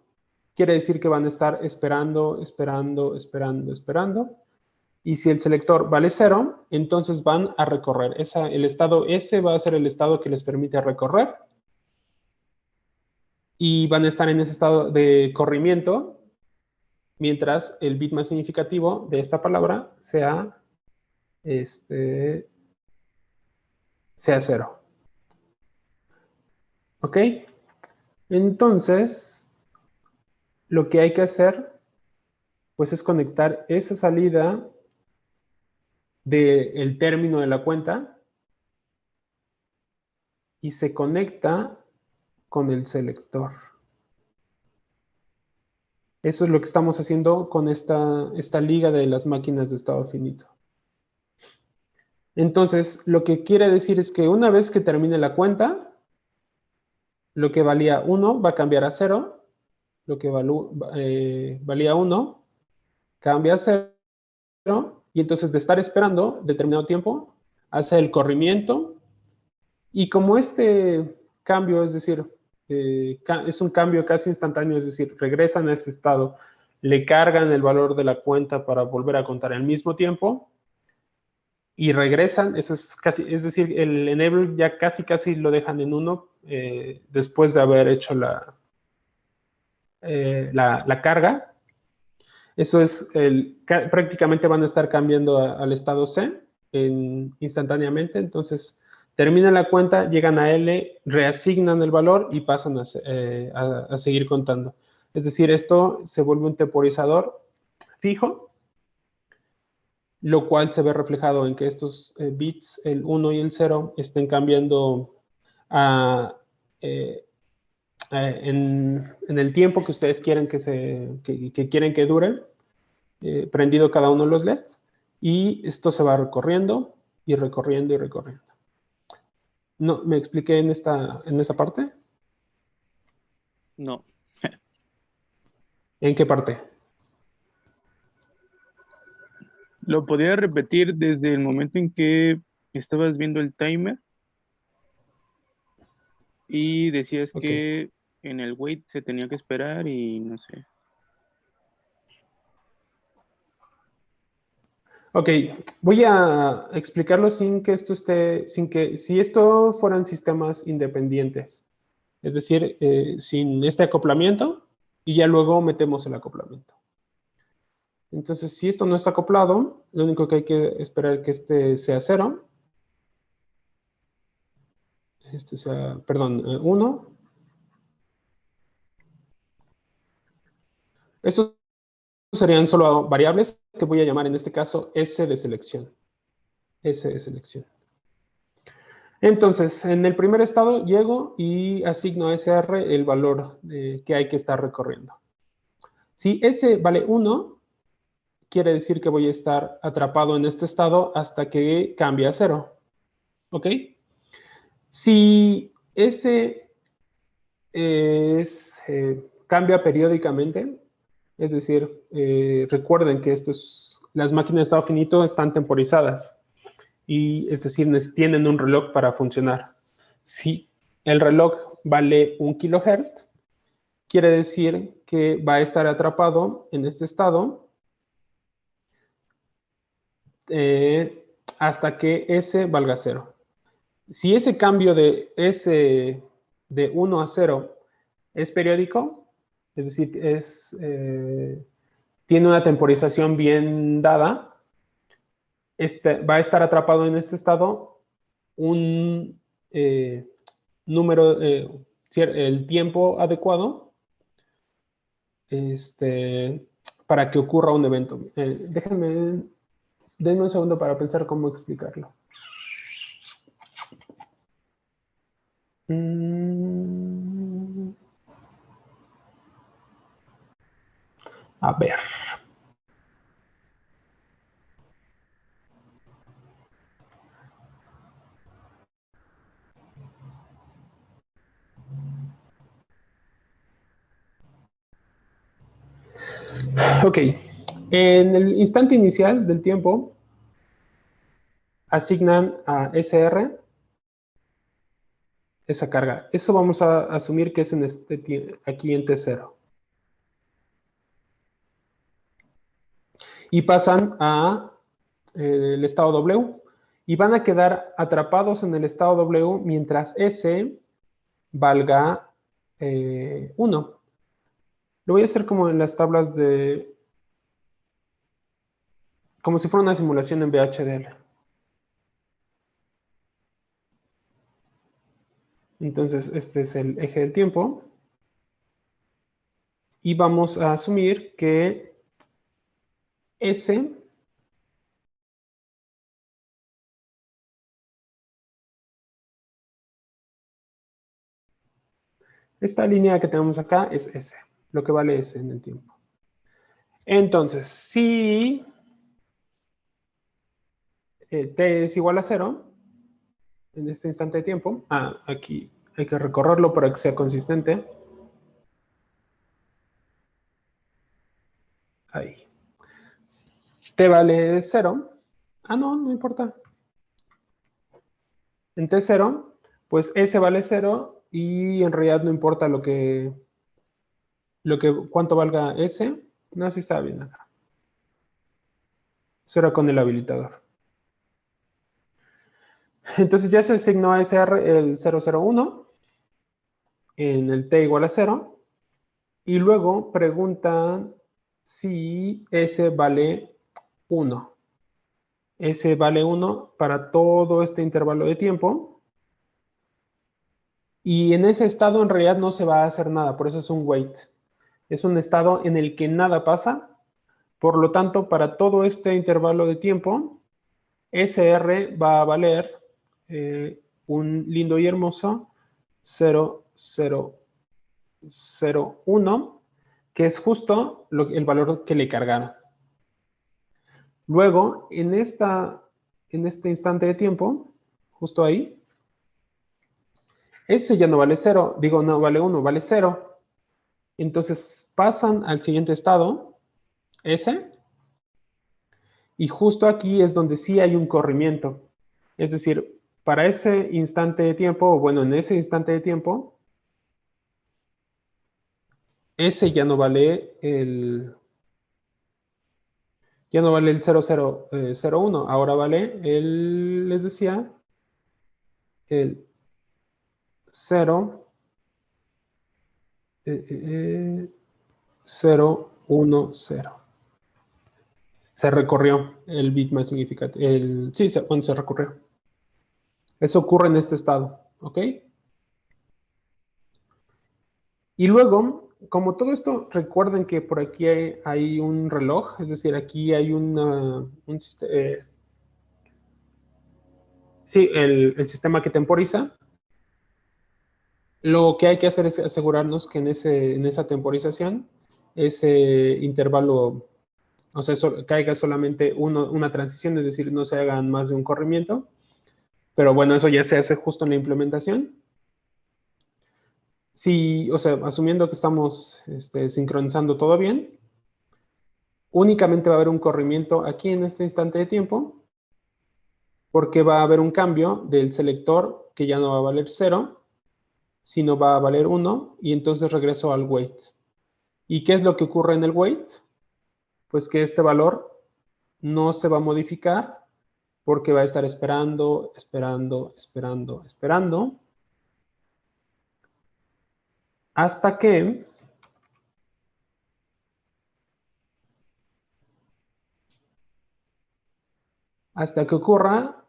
quiere decir que van a estar esperando, esperando, esperando, esperando. Y si el selector vale 0, entonces van a recorrer. El estado S va a ser el estado que les permite recorrer. Y van a estar en ese estado de corrimiento, mientras el bit más significativo de esta palabra sea 0. ¿Ok? Entonces, lo que hay que hacer, pues es conectar esa salida del término de la cuenta y se conecta con el selector. Eso es lo que estamos haciendo con esta liga de las máquinas de estado finito. Entonces, lo que quiere decir es que una vez que termine la cuenta, lo que valía 1 va a cambiar a 0, lo que valía 1 cambia a 0, y entonces de estar esperando determinado tiempo, hace el corrimiento, y como este cambio, es decir, es un cambio casi instantáneo, es decir, regresan a este estado, le cargan el valor de la cuenta para volver a contar al mismo tiempo, y regresan, eso es casi, es decir, el enable ya casi lo dejan en 1 después de haber hecho la carga. Eso es, prácticamente van a estar cambiando al estado C instantáneamente. Entonces, terminan la cuenta, llegan a L, reasignan el valor y pasan a seguir contando. Es decir, esto se vuelve un temporizador fijo, lo cual se ve reflejado en que estos bits, el 1 y el 0, estén cambiando en el tiempo que ustedes quieren que quieren que dure, prendido cada uno de los LEDs, y esto se va recorriendo y recorriendo y recorriendo. ¿No me expliqué en esa parte? No. ¿En qué parte? ¿Lo podía repetir desde el momento en que estabas viendo el timer y decías Ok. que en el wait se tenía que esperar y no sé? Ok, voy a explicarlo sin que si esto fueran sistemas independientes, es decir, sin este acoplamiento, y ya luego metemos el acoplamiento. Entonces, si esto no está acoplado, lo único que hay que esperar es que este sea 0, perdón, 1. Estos serían solo variables que voy a llamar en este caso S de selección. S de selección. Entonces, en el primer estado llego y asigno a SR el valor que hay que estar recorriendo. Si S vale 1, quiere decir que voy a estar atrapado en este estado hasta que cambie a 0. ¿Ok? Si ese cambia periódicamente, es decir, recuerden que las máquinas de estado finito están temporizadas, y es decir, tienen un reloj para funcionar. Si el reloj vale 1 kHz, quiere decir que va a estar atrapado en este estado hasta que S valga 0. Si ese cambio de S de 1 a 0 es periódico, es decir, tiene una temporización bien dada, va a estar atrapado en este estado un número, el tiempo adecuado para que ocurra un evento. Denme un segundo para pensar cómo explicarlo. A ver. Ok. En el instante inicial del tiempo, asignan a SR esa carga. Eso vamos a asumir que es aquí en T0. Y pasan a el estado W. Y van a quedar atrapados en el estado W mientras S valga 1. Lo voy a hacer como en las tablas como si fuera una simulación en VHDL. Entonces, este es el eje del tiempo. Y vamos a asumir que S esta línea que tenemos acá es S, lo que vale S en el tiempo. Entonces, si T es igual a 0, en este instante de tiempo, aquí hay que recorrerlo para que sea consistente. Ahí. T vale 0. No importa. En T0, pues S vale 0 y en realidad no importa cuánto valga S. No, sí está bien acá. Eso era con el habilitador. Entonces ya se asignó a SR el 001 en el T igual a 0. Y luego preguntan si S vale 1. S vale 1 para todo este intervalo de tiempo. Y en ese estado en realidad no se va a hacer nada, por eso es un wait. Es un estado en el que nada pasa. Por lo tanto, para todo este intervalo de tiempo, SR va a valer un lindo y hermoso 0001, que es justo el valor que le cargaron. Luego, en este instante de tiempo, justo ahí, S ya no vale 0, digo, no vale 1, vale 0. Entonces pasan al siguiente estado, S, y justo aquí es donde sí hay un corrimiento. Es decir, para ese instante de tiempo, o bueno, en ese instante de tiempo, S ya no vale el 0001, ahora vale les decía, el 0, 010. Se recorrió el bit más significativo. Sí, se recorrió. Eso ocurre en este estado, ¿ok? Y luego, como todo esto, recuerden que por aquí hay un reloj, es decir, aquí hay el sistema que temporiza. Lo que hay que hacer es asegurarnos que en esa temporización, ese intervalo, caiga solamente una transición, es decir, no se hagan más de un corrimiento. Pero bueno, eso ya se hace justo en la implementación. Si, o sea, asumiendo que estamos sincronizando todo bien, únicamente va a haber un corrimiento aquí en este instante de tiempo, porque va a haber un cambio del selector que ya no va a valer 0, sino va a valer 1, y entonces regreso al wait. ¿Y qué es lo que ocurre en el wait? Pues que este valor no se va a modificar, porque va a estar esperando, esperando, esperando, esperando, hasta que ocurra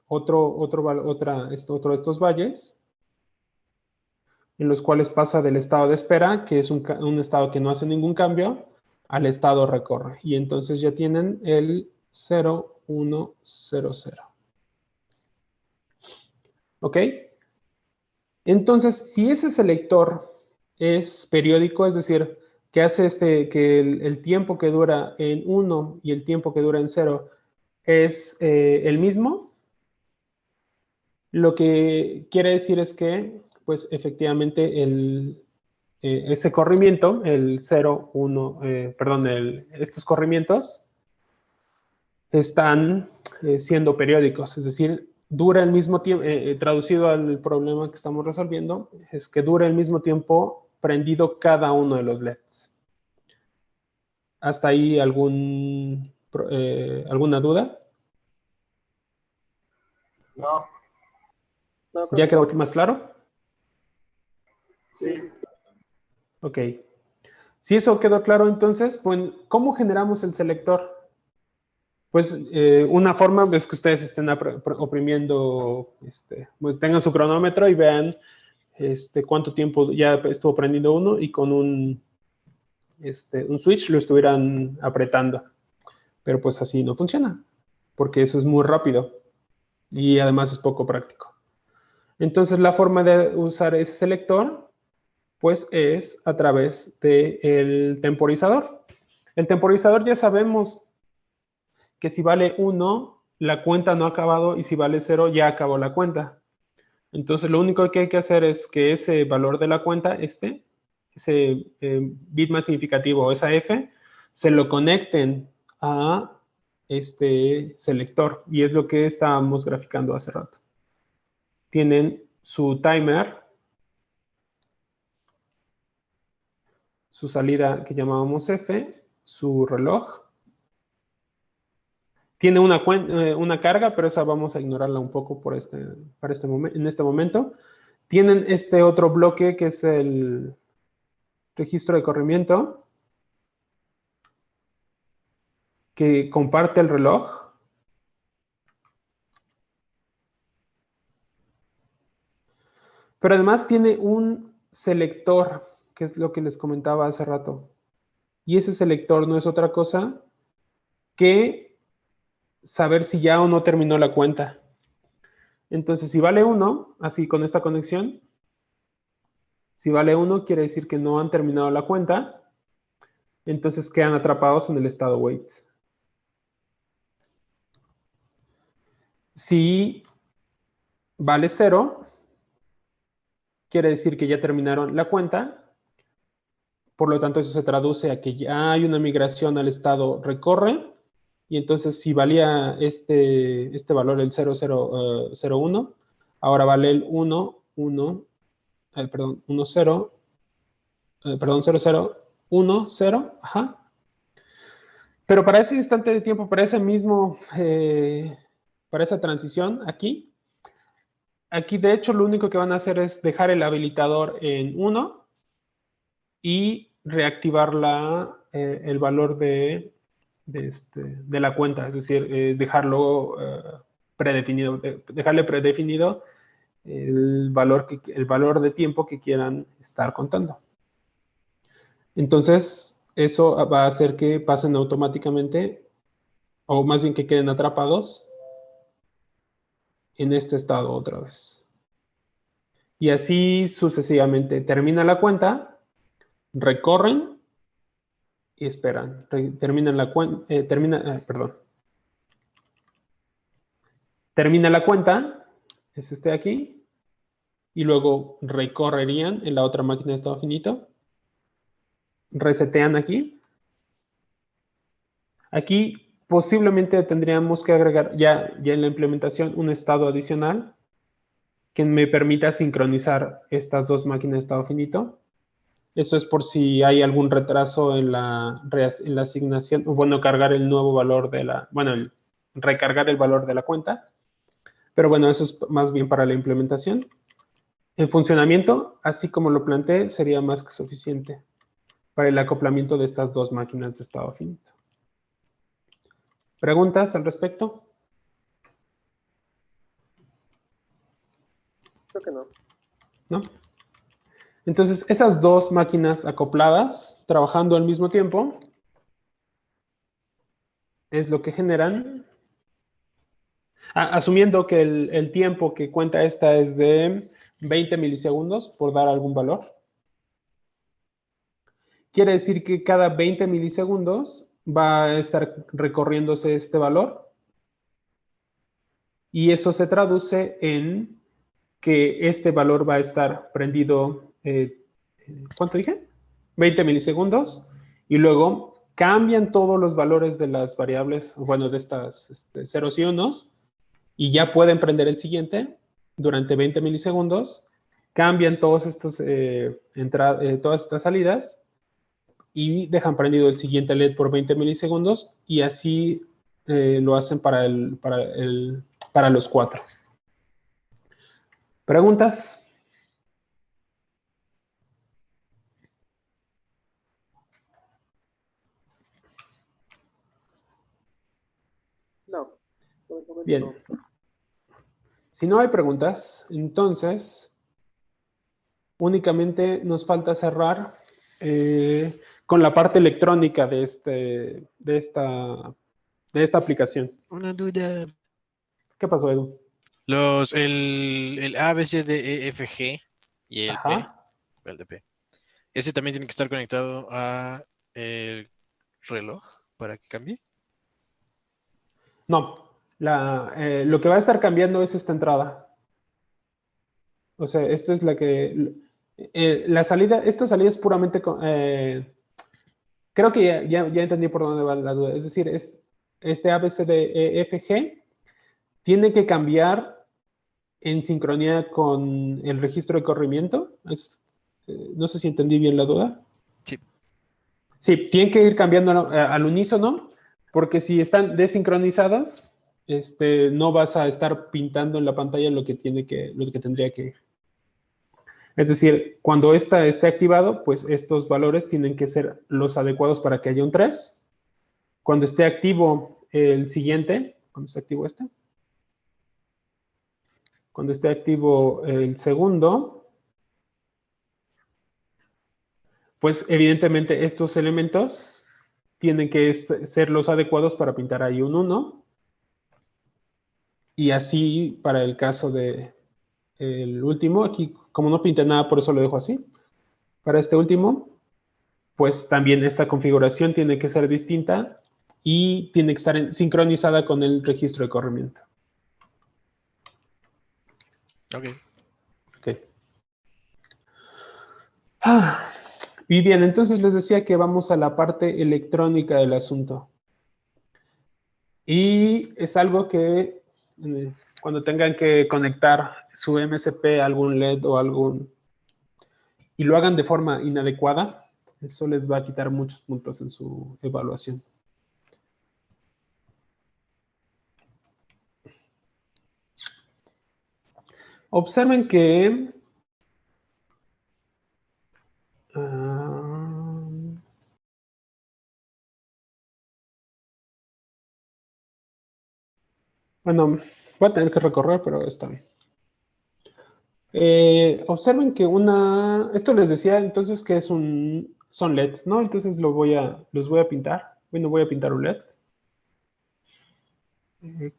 otro de estos valles, en los cuales pasa del estado de espera, que es un estado que no hace ningún cambio, al estado recorre. Y entonces ya tienen el 0, 1, 0, 0. ¿Ok? Entonces, si ese selector es periódico, es decir, que hace que el tiempo que dura en 1 y el tiempo que dura en 0 es el mismo, lo que quiere decir es que, pues efectivamente, ese corrimiento, el 0, 1, perdón, estos corrimientos están siendo periódicos, es decir, dura el mismo tiempo, traducido al problema que estamos resolviendo, es que dura el mismo tiempo prendido cada uno de los LEDs. ¿Hasta ahí alguna duda? No, No, creo ¿Ya que quedó sí. más claro? sí. Ok. Si eso quedó claro, entonces, pues, ¿cómo generamos el selector? Pues una forma es que ustedes estén oprimiendo, pues tengan su cronómetro y vean cuánto tiempo ya estuvo prendiendo uno y con un switch lo estuvieran apretando. Pero pues así no funciona, porque eso es muy rápido y además es poco práctico. Entonces la forma de usar ese selector, pues es a través del temporizador. El temporizador ya sabemos que si vale 1, la cuenta no ha acabado, y si vale 0, ya acabó la cuenta. Entonces lo único que hay que hacer es que ese valor de la cuenta, ese bit más significativo, esa F, se lo conecten a este selector, y es lo que estábamos graficando hace rato. Tienen su timer, su salida que llamábamos F, su reloj. Tiene una carga, pero esa vamos a ignorarla un poco en este momento. Tienen este otro bloque que es el registro de corrimiento, que comparte el reloj. Pero además tiene un selector, que es lo que les comentaba hace rato. Y ese selector no es otra cosa que saber si ya o no terminó la cuenta. Entonces, si vale 1, así con esta conexión, si vale 1 quiere decir que no han terminado la cuenta, entonces quedan atrapados en el estado wait. Si vale 0, quiere decir que ya terminaron la cuenta. Por lo tanto, eso se traduce a que ya hay una migración al estado recorre. Y entonces, si valía este valor, el 0001, ahora vale el 1, 1, perdón, 1, 0, perdón, 00, 1, 0, ajá. Pero para ese instante de tiempo, para ese mismo, para esa transición aquí de hecho lo único que van a hacer es dejar el habilitador en 1 y reactivar el valor de la cuenta, es decir, dejarlo predefinido, dejarle predefinido el valor de tiempo que quieran estar contando. Entonces, eso va a hacer que pasen automáticamente, o más bien que queden atrapados en este estado otra vez. Y así sucesivamente. Termina la cuenta, recorren y esperan. Terminan la cuenta, perdón. Termina la cuenta, es este de aquí, y luego recorrerían en la otra máquina de estado finito, resetean aquí. Aquí posiblemente tendríamos que agregar ya en la implementación un estado adicional que me permita sincronizar estas dos máquinas de estado finito. Eso es por si hay algún retraso en la asignación, o bueno, cargar el nuevo valor de la, bueno, recargar el valor de la cuenta. Pero bueno, eso es más bien para la implementación. En funcionamiento, así como lo planteé, sería más que suficiente para el acoplamiento de estas dos máquinas de estado finito. ¿Preguntas al respecto? Creo que no. ¿No? Entonces, esas dos máquinas acopladas, trabajando al mismo tiempo, es lo que generan. Asumiendo que el tiempo que cuenta esta es de 20 milisegundos, por dar algún valor. Quiere decir que cada 20 milisegundos va a estar recorriéndose este valor. Y eso se traduce en que este valor va a estar prendido, ¿cuánto dije? 20 milisegundos. Y luego cambian todos los valores de las variables, bueno, de estas ceros y unos, y ya pueden prender el siguiente durante 20 milisegundos. Cambian todos estos, todas estas salidas y dejan prendido el siguiente LED por 20 milisegundos y así lo hacen para los cuatro. ¿Preguntas? No, por el momento Bien. no. Si no hay preguntas, entonces únicamente nos falta cerrar con la parte electrónica de esta aplicación. Una duda. ¿Qué pasó, Edu? El A, B, C, D, E, F, G y el P, Ajá. el de P. Ese también tiene que estar conectado a el reloj para que cambie. No, lo que va a estar cambiando es esta entrada. O sea, esta es la que... esta salida es puramente... creo que ya entendí por dónde va la duda. Es decir, este ABCDEFG tiene que cambiar en sincronía con el registro de corrimiento. No sé si entendí bien la duda. Sí. Sí, tienen que ir cambiando al unísono, porque si están desincronizadas, no vas a estar pintando en la pantalla lo que tendría que ir. Es decir, cuando esta esté activado, pues estos valores tienen que ser los adecuados para que haya un 3. Cuando esté activo el siguiente, cuando esté activo este, cuando esté activo el segundo, pues evidentemente estos elementos tienen que ser los adecuados para pintar ahí un 1. Y así para el caso de el último, aquí como no pinté nada, por eso lo dejo así. Para este último, pues también esta configuración tiene que ser distinta y tiene que estar sincronizada con el registro de corrimiento. Ok. Ok. Y bien, entonces les decía que vamos a la parte electrónica del asunto. Y es algo que cuando tengan que conectar su MSP a algún LED o algún... y lo hagan de forma inadecuada, eso les va a quitar muchos puntos en su evaluación. Observen que... bueno, voy a tener que recorrer, pero está bien. Observen que esto les decía entonces que son LEDs, ¿no? Entonces los voy a pintar. Bueno, voy a pintar un LED.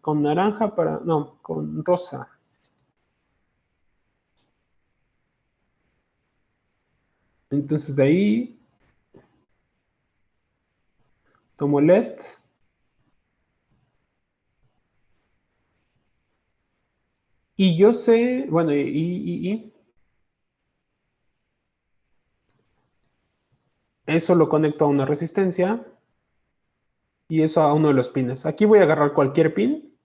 Con naranja no, con rosa. Entonces de ahí tomo LED. Y yo sé, bueno, eso lo conecto a una resistencia y eso a uno de los pines. Aquí voy a agarrar cualquier pin,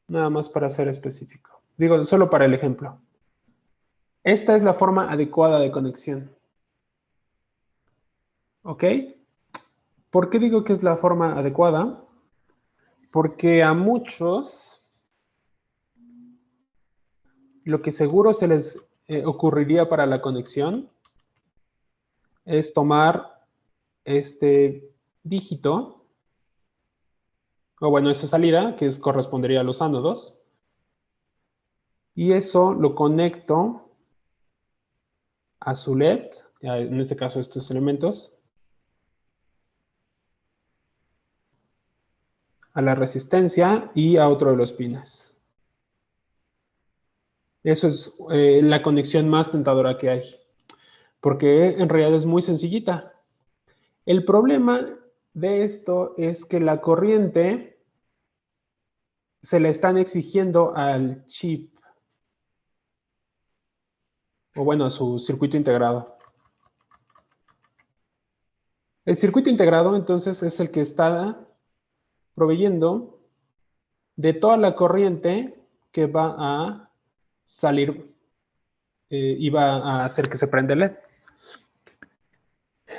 nada más para ser específico. Digo, solo para el ejemplo. Esta es la forma adecuada de conexión. ¿Ok? ¿Por qué digo que es la forma adecuada? Porque a muchos lo que seguro se les ocurriría para la conexión es tomar este dígito, o bueno, esa salida, que correspondería a los ánodos, y eso lo conecto a su LED, en este caso estos elementos, a la resistencia y a otro de los pines. Eso es la conexión más tentadora que hay, porque en realidad es muy sencillita. El problema de esto es que la corriente se la están exigiendo al chip, o bueno, a su circuito integrado. El circuito integrado, entonces, es el que está proveyendo de toda la corriente que va a salir y va a hacer que se prenda el LED.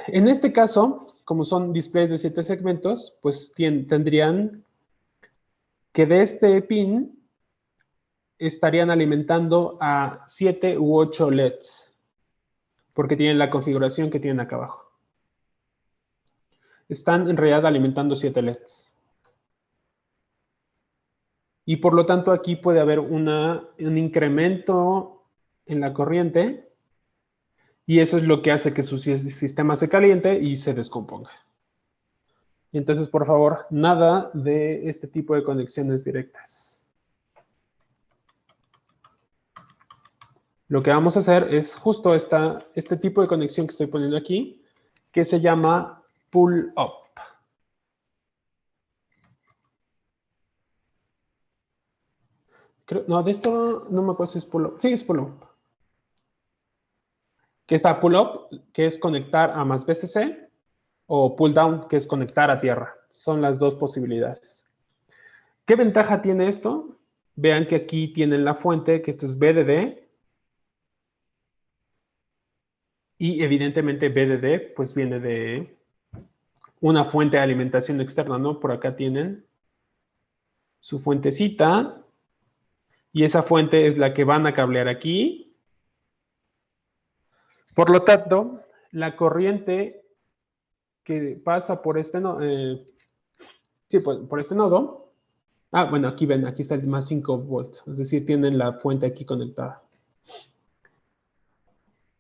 En este caso, como son displays de 7 segmentos, pues tendrían que de este pin estarían alimentando a 7 u 8 LEDs, porque tienen la configuración que tienen acá abajo. Están en realidad alimentando 7 LEDs. Y por lo tanto aquí puede haber un incremento en la corriente y eso es lo que hace que su sistema se caliente y se descomponga. Entonces, por favor, nada de este tipo de conexiones directas. Lo que vamos a hacer es justo este tipo de conexión que estoy poniendo aquí, que se llama pull-up. No, de esto no me acuerdo si es pull-up. Sí, es pull-up. Que está pull-up, que es conectar a más VCC, o pull-down, que es conectar a tierra. Son las dos posibilidades. ¿Qué ventaja tiene esto? Vean que aquí tienen la fuente, que esto es VDD. Y evidentemente VDD, pues viene de una fuente de alimentación externa, ¿no? Por acá tienen su fuentecita. Y esa fuente es la que van a cablear aquí. Por lo tanto, la corriente que pasa por este nodo, por este nodo. Ah, bueno, aquí ven, aquí está el más 5 volts. Es decir, tienen la fuente aquí conectada.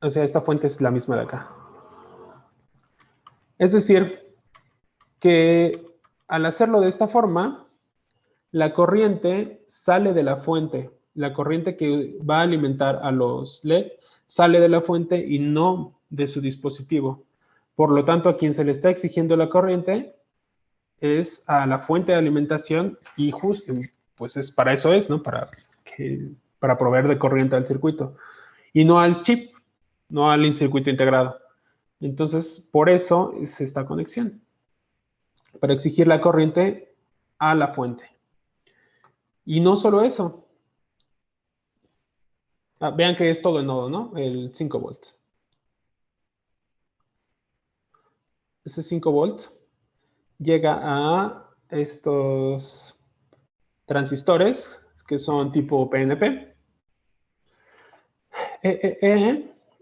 O sea, esta fuente es la misma de acá. Es decir, que al hacerlo de esta forma, la corriente sale de la fuente. La corriente que va a alimentar a los LED sale de la fuente y no de su dispositivo. Por lo tanto, a quien se le está exigiendo la corriente es a la fuente de alimentación y justo, pues para eso es, ¿no? Para proveer de corriente al circuito. Y no al chip, no al circuito integrado. Entonces, por eso es esta conexión. Para exigir la corriente a la fuente. Y no solo eso. Vean que es todo el nodo, ¿no? El 5 volts. Ese 5 volts llega a estos transistores que son tipo PNP.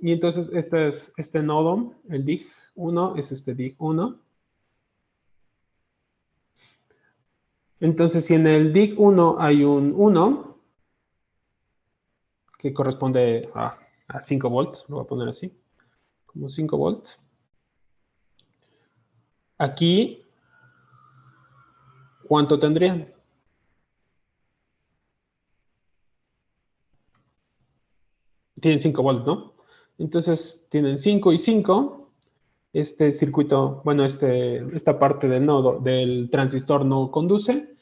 Y entonces este es este nodo, el DIG1, es este DIG1. Entonces, si en el DIG1 hay un 1, que corresponde a 5 volts, lo voy a poner así, como 5 volts. Aquí, ¿cuánto tendrían? Tienen 5 volts, ¿no? Entonces, tienen 5 y 5. Este circuito, bueno, esta parte del nodo, del transistor no conduce.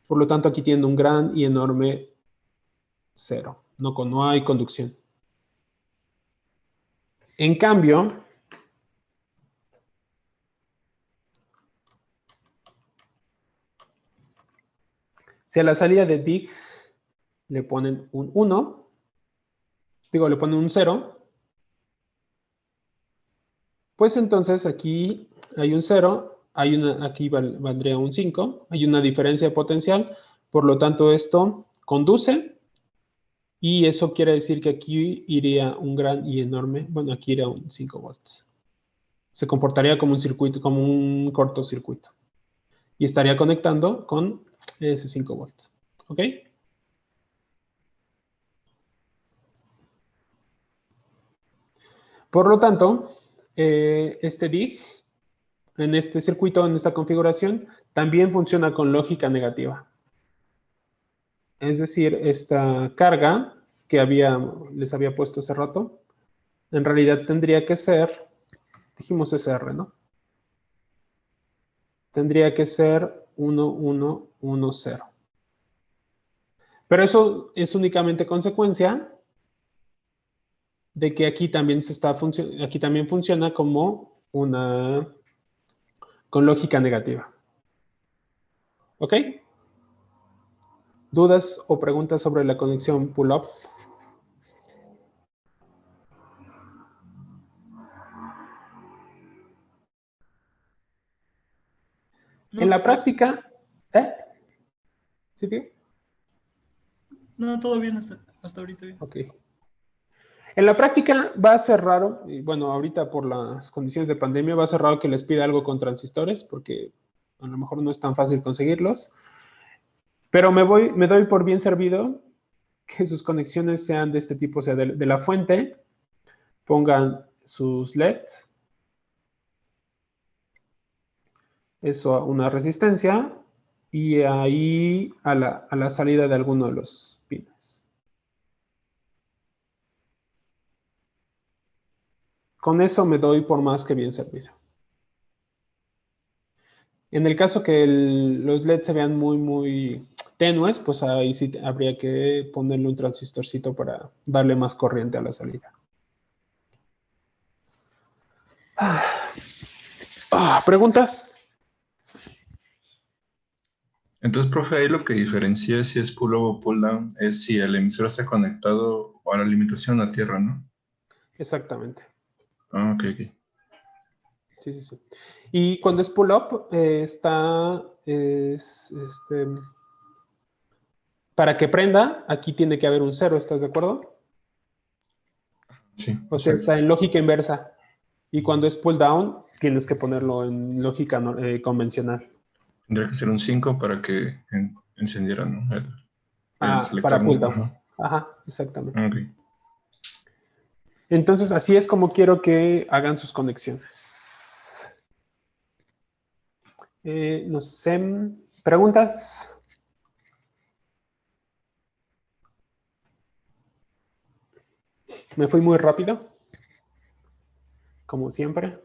Por lo tanto, aquí tienen un gran y enorme 0. no hay conducción. En cambio, si a la salida de DIG le ponen un 1, le ponen un 0, pues entonces aquí hay un 0, aquí valdría un 5, hay una diferencia potencial, por lo tanto esto conduce, y eso quiere decir que aquí iría un gran y enorme, bueno, aquí iría un 5 volts. Se comportaría como un circuito, como un cortocircuito. Y estaría conectando con ese 5 volts. ¿Ok? Por lo tanto, este DIG, en este circuito, en esta configuración, también funciona con lógica negativa. Es decir, esta carga que les había puesto hace rato, en realidad tendría que ser, dijimos SR, ¿no? Tendría que ser 1, 1, 1, 0. Pero eso es únicamente consecuencia de que aquí también funciona como con lógica negativa. ¿Ok? ¿Dudas o preguntas sobre la conexión pull-up? En No, la práctica, ¿eh? ¿Sí, tío? no, todo bien hasta ahorita bien. Ok. En la práctica va a ser raro, y bueno, ahorita por las condiciones de pandemia va a ser raro que les pida algo con transistores, porque a lo mejor no es tan fácil conseguirlos. Pero me doy por bien servido que sus conexiones sean de este tipo, o sea, de la fuente, pongan sus LEDs, eso a una resistencia, y ahí a la salida de alguno de los pines. Con eso me doy por más que bien servido. En el caso que los LEDs se vean muy, muy tenues, pues ahí sí habría que ponerle un transistorcito para darle más corriente a la salida. ¿Preguntas? Entonces, profe, ahí lo que diferencia si es pull up o pull down es si el emisor está conectado a la limitación a tierra, ¿no? Exactamente. Ah, ok, ok. Sí, sí, sí. Y cuando es pull-up, para que prenda, aquí tiene que haber un 0, ¿estás de acuerdo? Sí, O sea, exacto. está en lógica inversa. Y cuando es pull-down, tienes que ponerlo en lógica convencional. Tendría que ser un 5 para que encendiera, ¿no? El Para selector, ¿no? pull-down. Ajá. Ajá, exactamente. Ah, ok. Entonces, así es como quiero que hagan sus conexiones. No sé, ¿preguntas? Me fui muy rápido, como siempre.